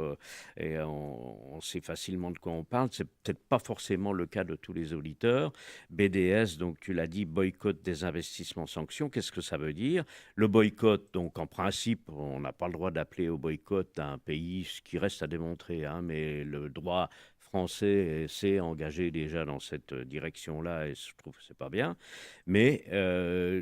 et on sait facilement de quoi on parle. C'est peut-être pas forcément le cas de tous les auditeurs. BDS, donc tu l'as dit, boycott des investissements sanctions. Qu'est-ce que ça veut dire? Le boycott, donc en principe, on n'a pas le droit d'appeler au boycott un pays, ce qui reste à démontrer, mais le droit français s'est engagé déjà dans cette direction-là et je trouve que c'est pas bien. Mais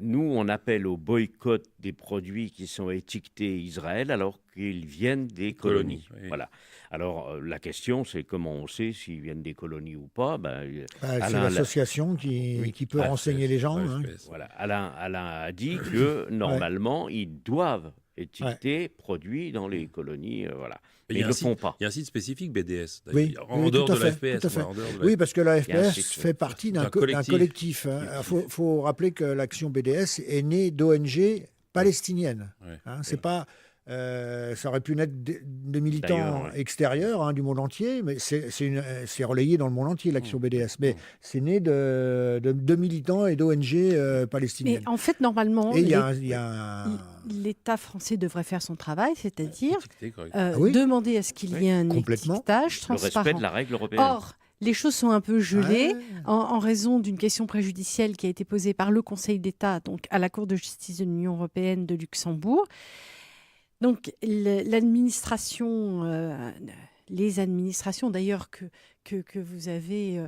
nous, on appelle au boycott des produits qui sont étiquetés Israël alors qu'ils viennent des colonies. Oui. Voilà. Alors, la question, c'est comment on sait s'ils viennent des colonies ou pas. C'est l'association qui peut renseigner les gens. Voilà. Alain a dit que normalement, ils doivent étiqueter produits dans les colonies. Voilà. Mais ils ne le font pas. Il y a un site spécifique BDS, en dehors de la FPS. Oui, parce que la FPS fait partie d'un collectif. Il faut rappeler que l'action BDS est née d'ONG palestiniennes. C'est pas... ça aurait pu naître de militants extérieurs du monde entier, mais c'est relayé dans le monde entier, l'action BDS. Mais c'est né de militants et d'ONG palestiniennes. Mais en fait, normalement, l'État français devrait faire son travail, c'est-à-dire demander à ce qu'il y ait un étiquetage transparent. Le respect de la règle européenne. Or, les choses sont un peu gelées Ouais. en raison d'une question préjudicielle qui a été posée par le Conseil d'État, donc à la Cour de justice de l'Union européenne de Luxembourg. Donc l'administration, les administrations d'ailleurs que vous avez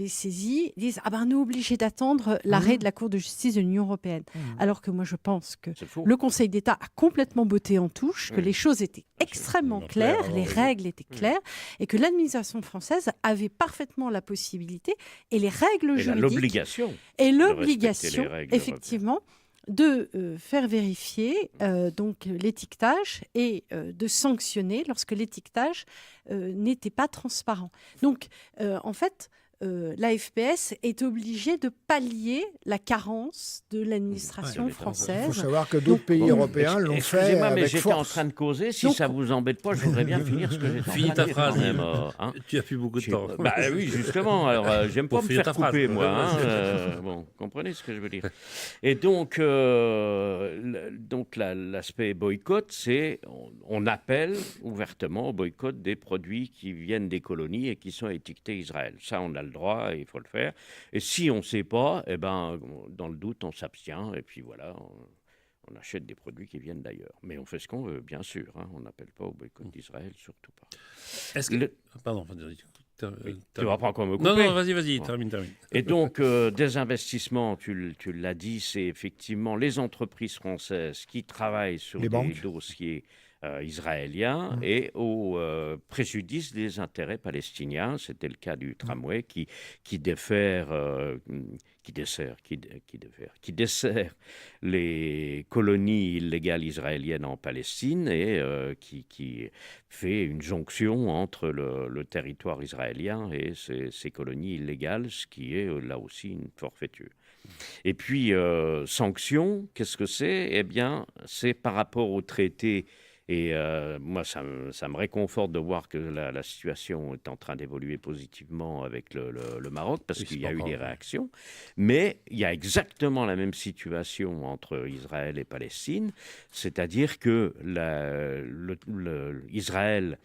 saisies disent ah ben on est obligé d'attendre l'arrêt de la Cour de justice de l'Union européenne. Alors que moi je pense que C'est faux. le Conseil d'État a complètement botté en touche, que les choses étaient extrêmement claires, les règles étaient claires, et que l'administration française avait parfaitement la possibilité et les règles Et juridiques l'obligation. et de l'obligation, respecter les règles effectivement, de faire vérifier donc l'étiquetage et de sanctionner lorsque l'étiquetage n'était pas transparent. Donc, en fait, la FPS est obligée de pallier la carence de l'administration Ouais, Il française. faut savoir que d'autres pays européens l'ont fait Excusez-moi, mais avec j'étais en force. train de causer. Si Donc- ça vous embête pas, je voudrais bien finir ce que j'ai Finis ta phrase, Yves. hein. Tu as plus beaucoup de temps. Bah oui, justement. Alors, j'aime Pour pas me finir faire ta phrase. couper, moi. Hein, Vas-y. bon, comprenez ce que je veux dire. Et donc, l'aspect boycott, c'est on appelle ouvertement au boycott des produits qui viennent des colonies et qui sont étiquetés Israël. Ça, on a le droit et il faut le faire. Et si on ne sait pas, eh ben, dans le doute, on s'abstient. Et puis voilà, on achète des produits qui viennent d'ailleurs. Mais on fait ce qu'on veut, bien sûr. Hein. On n'appelle pas au boycott d'Israël, surtout pas. Est-ce que... Le- Pardon. Tu vas pas encore me couper. Non, vas-y, Bon. termine. Et donc, des investissements, tu l'as dit, c'est effectivement les entreprises françaises qui travaillent sur Les des banques. dossiers israéliens et au préjudice des intérêts palestiniens. C'était le cas du tramway qui dessert les colonies illégales israéliennes en Palestine et qui fait une jonction entre le territoire israélien et ces colonies illégales, ce qui est là aussi une forfaiture. Et puis, sanctions, qu'est-ce que c'est ? Eh bien, c'est par rapport au traité. Et moi, ça me réconforte de voir que la situation est en train d'évoluer positivement avec le Maroc, parce Oui, qu'il c'est y a pas eu des encore- réactions. Mais il y a exactement la même situation entre Israël et Palestine, c'est-à-dire que Israël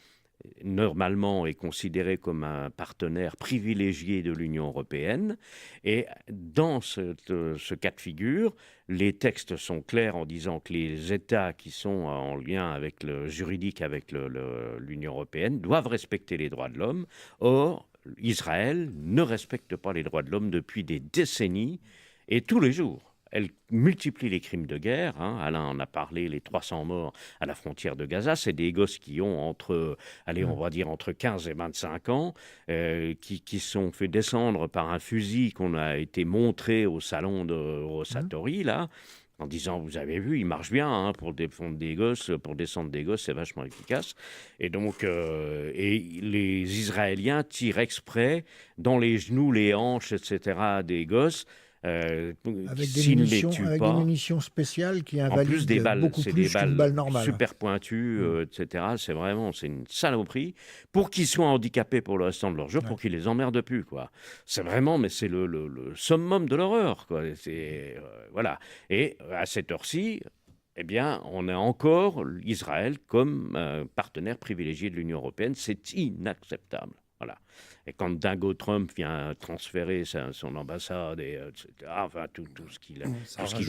normalement est considéré comme un partenaire privilégié de l'Union européenne. Et dans ce cas de figure, les textes sont clairs en disant que les États qui sont en lien avec le juridique avec l'Union européenne doivent respecter les droits de l'homme. Or, Israël ne respecte pas les droits de l'homme depuis des décennies et tous les jours. Elle multiplie les crimes de guerre. Hein. Alain en a parlé, les 300 morts à la frontière de Gaza. C'est des gosses qui ont entre 15 et 25 ans, qui sont fait descendre par un fusil qu'on a été montré au salon de Rosatori, là, en disant, vous avez vu, il marche bien hein, pour descendre des gosses, c'est vachement efficace. Et donc, et les Israéliens tirent exprès dans les genoux, les hanches, etc., des gosses, Avec des s'ils ne les tuent pas. des munitions spéciales qui En plus invalident des balles, beaucoup c'est plus des qu'une balles balle normale. super pointues, etc. C'est une saloperie pour qu'ils soient handicapés pour le restant de leur jour, pour qu'ils les emmerdent plus, quoi. C'est vraiment, mais c'est le summum de l'horreur, quoi. Voilà. Et à cette heure-ci, eh bien, on a encore Israël comme partenaire privilégié de l'Union européenne. C'est inacceptable. Voilà. Et quand Dingo Trump vient transférer son ambassade, etc., enfin, tout ce qu'il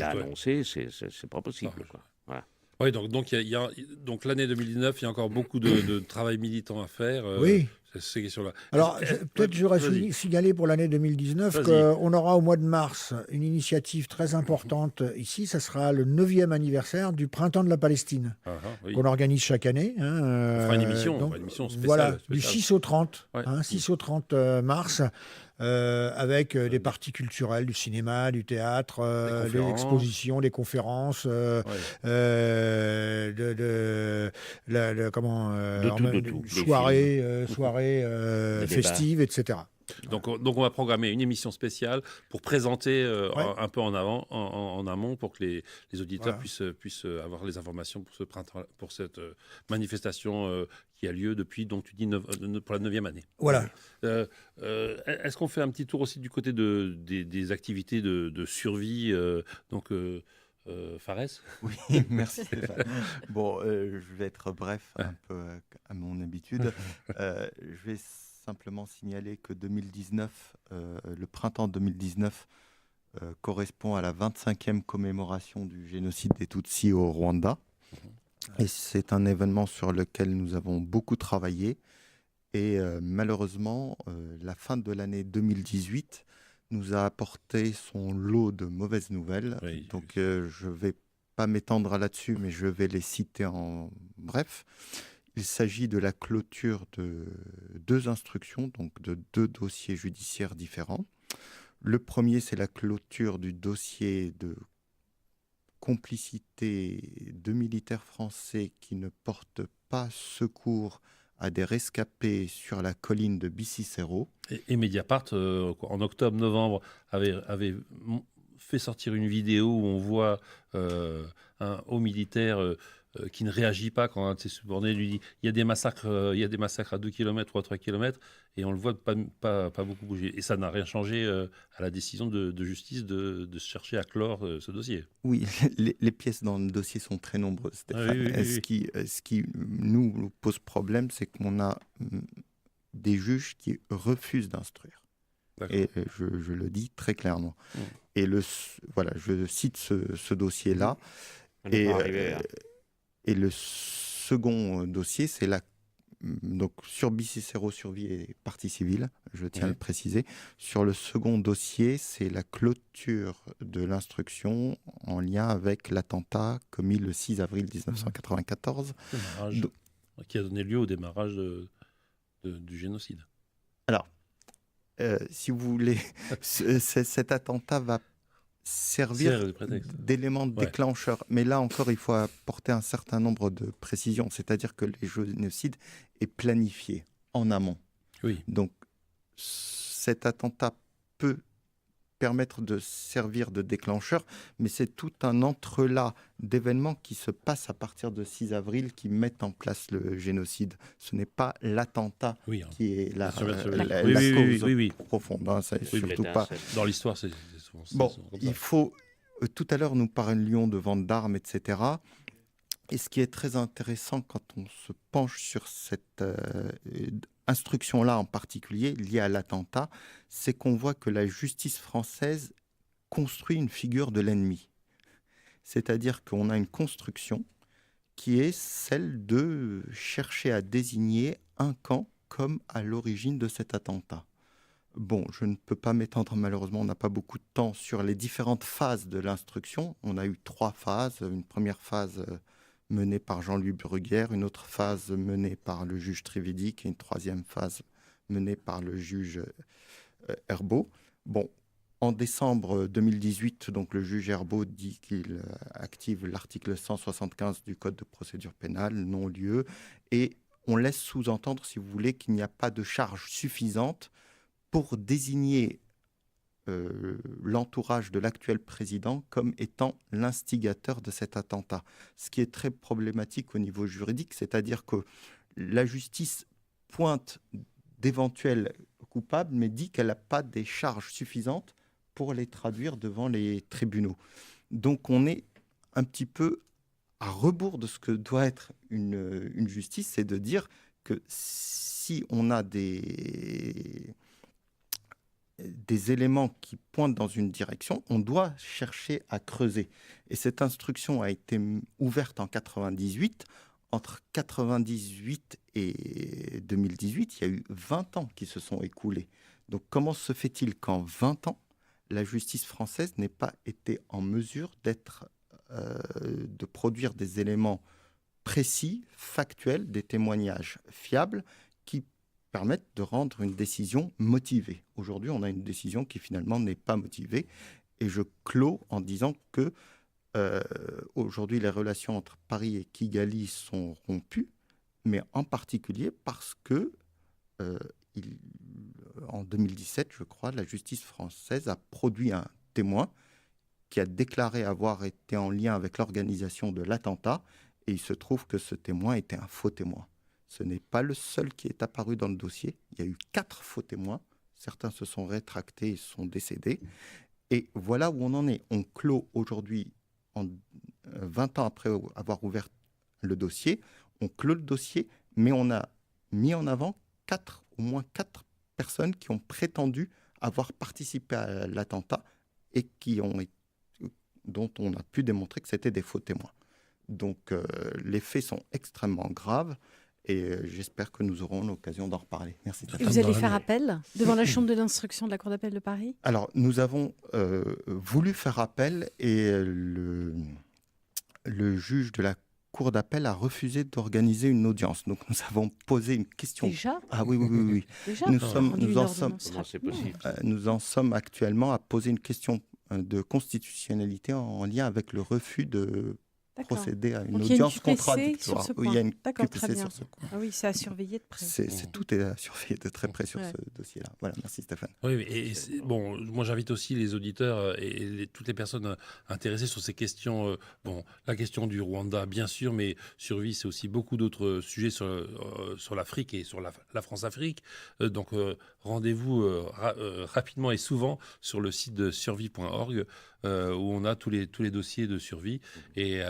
a annoncé, c'est pas possible, quoi. Voilà. Oui, donc l'année 2019, il y a encore beaucoup de travail militant à faire. Oui. Ces questions-là. Alors, peut-être j'aurais Vas-y. signalé pour l'année 2019 Vas-y. qu'on aura au mois de mars une initiative très importante ici. Ça sera le 9e anniversaire du Printemps de la Palestine, Oui. qu'on organise chaque année. On fera une émission spéciale. Voilà, du spéciale. 6 au 30, Ouais. 6 au 30 mars, avec des parties culturelles, du cinéma, du théâtre, Des des conférences. expositions, des conférences, Ouais. De tout. Des soirées Des festives, etc. Donc on va programmer une émission spéciale pour présenter Ouais. un peu en amont pour que les auditeurs Voilà. puissent avoir les informations pour ce printemps, pour cette manifestation qui a lieu depuis, donc tu dis, pour la 9e année. Voilà. Est-ce qu'on fait un petit tour aussi du côté des activités de survie Fares ? Oui, merci Stéphane. Bon, je vais être bref, un peu à mon habitude. Je vais simplement signaler que 2019, le printemps 2019, correspond à la 25e commémoration du génocide des Tutsis au Rwanda. Et c'est un événement sur lequel nous avons beaucoup travaillé. Et malheureusement, la fin de l'année 2018 nous a apporté son lot de mauvaises nouvelles. Oui, Donc je ne vais pas m'étendre là-dessus, mais je vais les citer en bref. Il s'agit de la clôture de 2 instructions, donc de 2 dossiers judiciaires différents. Le premier, c'est la clôture du dossier de complicité de militaires français qui ne portent pas secours à des rescapés sur la colline de Bicicero. Et Mediapart, en octobre-novembre, avait fait sortir une vidéo où on voit un haut militaire qui ne réagit pas quand un de ses subordonnés lui dit il y a des massacres à 2 km ou à 3 km, et on le voit pas beaucoup bouger. Et ça n'a rien changé à la décision de justice de chercher à clore ce dossier. Oui, les pièces dans le dossier sont très nombreuses, Stéphane. Ah oui. Ce qui nous pose problème, c'est qu'on a des juges qui refusent d'instruire. D'accord. Et je le dis très clairement. Et voilà, je cite ce dossier-là. Et le second dossier, c'est donc sur Bicicero, survie et partie civile, je tiens à le préciser. Sur le second dossier, c'est la clôture de l'instruction en lien avec l'attentat commis le 6 avril 1994. Qui a donné lieu au démarrage du génocide. Alors, si vous voulez, cet attentat va servir d'élément déclencheur. Mais là encore, il faut apporter un certain nombre de précisions. C'est-à-dire que le génocide est planifié en amont. Oui. Donc, cet attentat peut permettre de servir de déclencheur, mais c'est tout un entrelac d'événements qui se passent à partir de 6 avril qui mettent en place le génocide. Ce n'est pas l'attentat qui est la cause profonde. Hein, surtout pas. Dans l'histoire, c'est bon. Il faut. Tout à l'heure, nous parlions de vente d'armes, etc. Et ce qui est très intéressant quand on se penche sur cette instruction-là en particulier, liée à l'attentat, c'est qu'on voit que la justice française construit une figure de l'ennemi. C'est-à-dire qu'on a une construction qui est celle de chercher à désigner un camp comme à l'origine de cet attentat. Bon, je ne peux pas m'étendre, malheureusement, on n'a pas beaucoup de temps sur les différentes phases de l'instruction. On a eu 3 phases. Une première phase menée par Jean-Louis Bruguière, une autre phase menée par le juge Trévidic et une 3e phase menée par le juge Herbeau. Bon, en décembre 2018, donc, le juge Herbeau dit qu'il active l'article 175 du Code de procédure pénale, non-lieu, et on laisse sous-entendre, si vous voulez, qu'il n'y a pas de charge suffisante pour désigner l'entourage de l'actuel président comme étant l'instigateur de cet attentat. Ce qui est très problématique au niveau juridique, c'est-à-dire que la justice pointe d'éventuels coupables, mais dit qu'elle n'a pas des charges suffisantes pour les traduire devant les tribunaux. Donc on est un petit peu à rebours de ce que doit être une justice, c'est de dire que si on a des éléments qui pointent dans une direction, on doit chercher à creuser. Et cette instruction a été ouverte en 98. Entre 98 et 2018, il y a eu 20 ans qui se sont écoulés. Donc comment se fait-il qu'en 20 ans, la justice française n'ait pas été en mesure de produire des éléments précis, factuels, des témoignages fiables qui permettent de rendre une décision motivée. Aujourd'hui, on a une décision qui finalement n'est pas motivée. Et je clôt en disant que aujourd'hui, les relations entre Paris et Kigali sont rompues, mais en particulier parce que en 2017, je crois, la justice française a produit un témoin qui a déclaré avoir été en lien avec l'organisation de l'attentat, et il se trouve que ce témoin était un faux témoin. Ce n'est pas le seul qui est apparu dans le dossier. Il y a eu 4 faux témoins. Certains se sont rétractés et sont décédés. Et voilà où on en est. On clôt aujourd'hui, 20 ans après avoir ouvert le dossier, on clôt le dossier, mais on a mis en avant 4 au moins 4 personnes qui ont prétendu avoir participé à l'attentat et dont on a pu démontrer que c'était des faux témoins. Donc les faits sont extrêmement graves et j'espère que nous aurons l'occasion d'en reparler. Merci. Et vous allez faire appel devant la Chambre de l'instruction de la Cour d'appel de Paris ? Alors, nous avons voulu faire appel et le juge de la Cour d'appel a refusé d'organiser une audience. Donc, nous avons posé une question. Déjà ? Ah oui. Déjà Nous en sommes actuellement à poser une question de constitutionnalité en lien avec le refus de procéder à une audience contradictoire. Il y a une QPC sur ce point. Ah oui, c'est à surveiller de près. Tout est à surveiller de très près sur ce dossier-là. Voilà, merci Stéphane. Oui, et moi j'invite aussi les auditeurs et toutes les personnes intéressées sur ces questions. La question du Rwanda, bien sûr, mais survie, c'est aussi beaucoup d'autres sujets sur l'Afrique et sur la France-Afrique. Donc rendez-vous rapidement et souvent sur le site de survie.org où on a tous les dossiers de survie. Et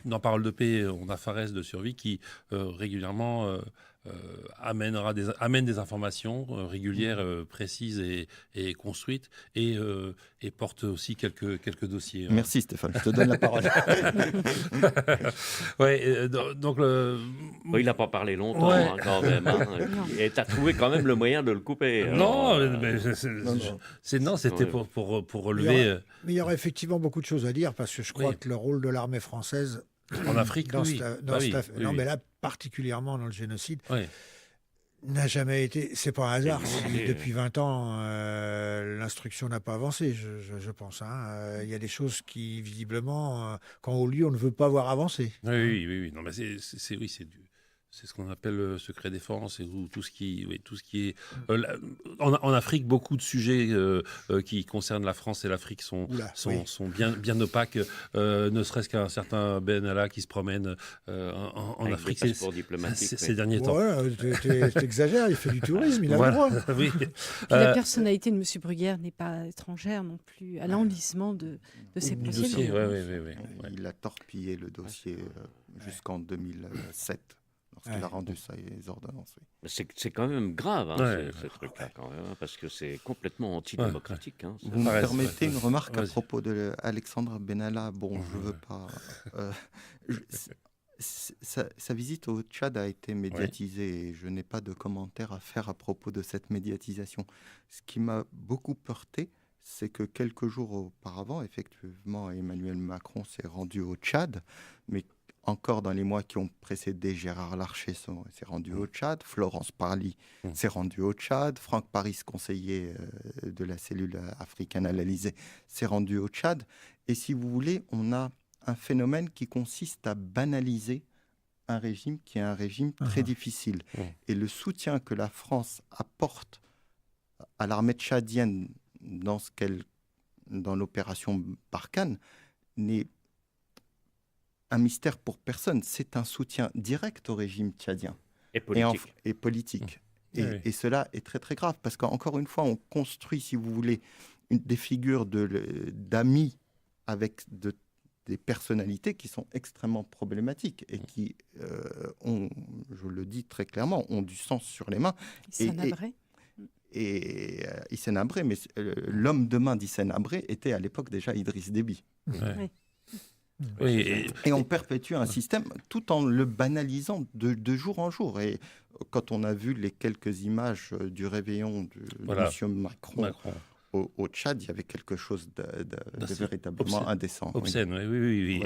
dans Parole de paix, on a Fares de survie qui régulièrement amène des informations régulières, précises et construites et porte aussi quelques dossiers. Merci Stéphane, je te donne la parole. Il n'a pas parlé longtemps quand même. Et tu as trouvé quand même le moyen de le couper. C'était pour relever... Mais il y aurait effectivement beaucoup de choses à dire parce que je crois que le rôle de l'armée française... En Afrique, mais là, particulièrement dans le génocide, n'a jamais été... C'est pas un hasard si depuis 20 ans, l'instruction n'a pas avancé, je pense. Il y a des choses qui, visiblement, quand au lieu, on ne veut pas voir avancer. Oui. Non, mais c'est ce qu'on appelle le secret défense et tout ce qui est en Afrique, beaucoup de sujets qui concernent la France et l'Afrique sont bien opaques, ne serait-ce qu'un certain Ben Allah qui se promène en Afrique ces derniers temps. T'exagères, il fait du tourisme, il a le droit. Oui. La personnalité de M. Bruguière n'est pas étrangère non plus à l'enlisement de ces procédures. Il a torpillé le dossier jusqu'en 2007. Lorsqu'il a rendu ses ordonnances. C'est quand même grave, ce truc-là, quand même, parce que c'est complètement antidémocratique. Vous me permettez une remarque à propos d'Alexandre Benalla. Bon, je ne veux pas... sa visite au Tchad a été médiatisée et je n'ai pas de commentaires à faire à propos de cette médiatisation. Ce qui m'a beaucoup heurté, c'est que quelques jours auparavant, effectivement, Emmanuel Macron s'est rendu au Tchad, mais encore dans les mois qui ont précédé, Gérard Larcher s'est rendu au Tchad, Florence Parly s'est rendue au Tchad, Franck Paris, conseiller de la cellule africaine à l'Élysée, s'est rendu au Tchad. Et si vous voulez, on a un phénomène qui consiste à banaliser un régime qui est un régime très difficile. Et le soutien que la France apporte à l'armée tchadienne dans l'opération Barkhane n'est un mystère pour personne. C'est un soutien direct au régime tchadien. Et politique. Et cela est très très grave parce qu'encore une fois, on construit, si vous voulez, des figures d'amis avec des personnalités qui sont extrêmement problématiques et qui ont, je le dis très clairement, ont du sang sur les mains. Hissène Habré, mais l'homme de main d'Hissène Habré était à l'époque déjà Idriss Déby. Et on perpétue un système tout en le banalisant de jour en jour. Et quand on a vu les quelques images du réveillon de M. Macron au Tchad, il y avait quelque chose de véritablement indécent. Obscène, oui.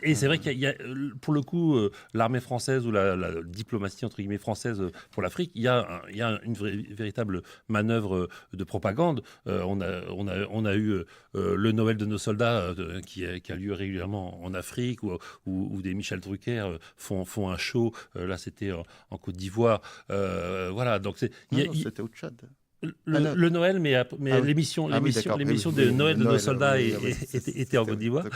Et c'est vrai qu'il y a, pour le coup, l'armée française ou la diplomatie, entre guillemets, française pour l'Afrique, il y a une véritable manœuvre de propagande. On a eu le Noël de nos soldats qui a lieu régulièrement en Afrique, où des Michel Drucker font un show. Là, c'était en Côte d'Ivoire. Donc c'était au Tchad. Le Noël, mais l'émission d'accord. de Noël de nos soldats était en Côte d'Ivoire.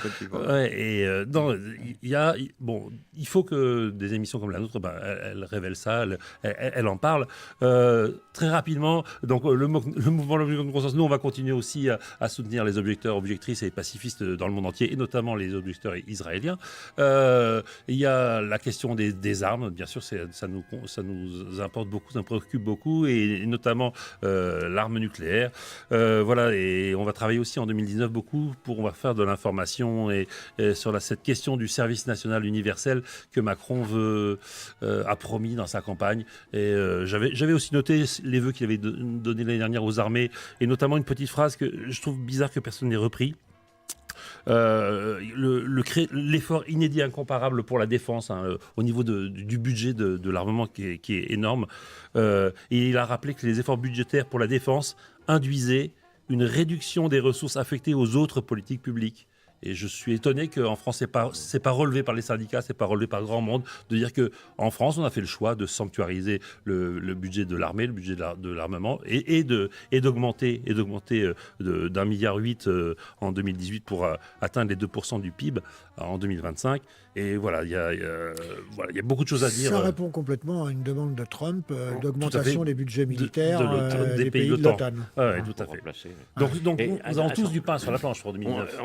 Il faut que des émissions comme la nôtre, elles révèlent ça, elles en parlent. Très rapidement, donc le mouvement L'Objecteur de conscience, nous, on va continuer aussi à soutenir les objecteurs, objectrices et pacifistes dans le monde entier, et notamment les objecteurs israéliens. Il y a la question des armes, bien sûr, ça nous importe beaucoup, ça nous préoccupe beaucoup, et notamment l'arme nucléaire. Voilà, et on va travailler aussi en 2019 beaucoup on va faire de l'information et sur cette question du service national universel que Macron a promis dans sa campagne. Et j'avais aussi noté les vœux qu'il avait donnés l'année dernière aux armées, et notamment une petite phrase que je trouve bizarre que personne n'ait repris. L'effort inédit incomparable pour la défense, au niveau du budget de l'armement qui est énorme. Et il a rappelé que les efforts budgétaires pour la défense induisaient une réduction des ressources affectées aux autres politiques publiques. Et je suis étonné qu'en France, c'est pas relevé par les syndicats, c'est pas relevé par grand monde, de dire qu'en France, on a fait le choix de sanctuariser le budget de l'armée, le budget de l'armement, et d'augmenter d'1,8 milliard en 2018 pour atteindre les 2% du PIB en 2025. Et voilà, il y a beaucoup de choses à dire. Ça répond complètement à une demande de Trump d'augmentation des budgets militaires des pays de l'OTAN. Oui, tout à fait. Donc nous avons tous du pain sur la planche pour 2019.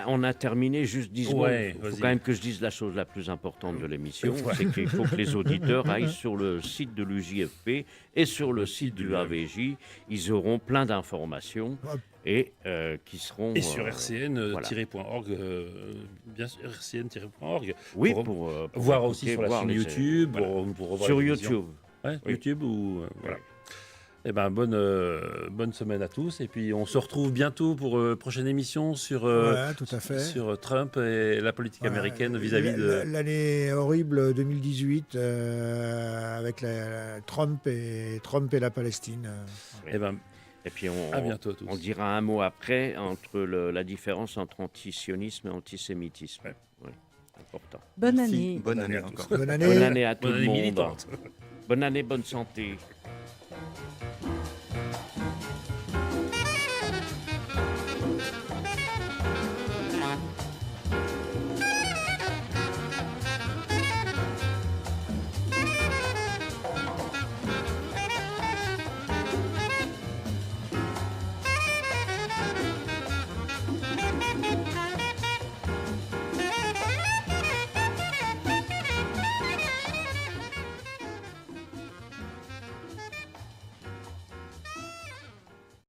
On a terminé, juste 10 secondes. Il faut quand même que je dise la chose la plus importante de l'émission, c'est qu'il faut que les auditeurs aillent sur le site de l'UJFP et sur le site du AVJ. Ils auront plein d'informations. Et qui seront... Et sur rcn-org, bien sûr, rcn-org. Oui, pour voir aussi sur la chaîne YouTube. Pour sur YouTube. YouTube ou... voilà. Eh ben, bonne semaine à tous. Et puis, on se retrouve bientôt pour une prochaine émission sur Trump et la politique américaine vis-à-vis de... L'année horrible 2018 avec Trump et la Palestine. Eh ben, et puis à bientôt tous. On dira un mot après entre la différence entre antisionisme et antisémitisme. Ouais, important. Bonne année. Bonne année encore. Bonne année. Bonne année à tout Bonne le année monde. militante. Bonne année, bonne santé.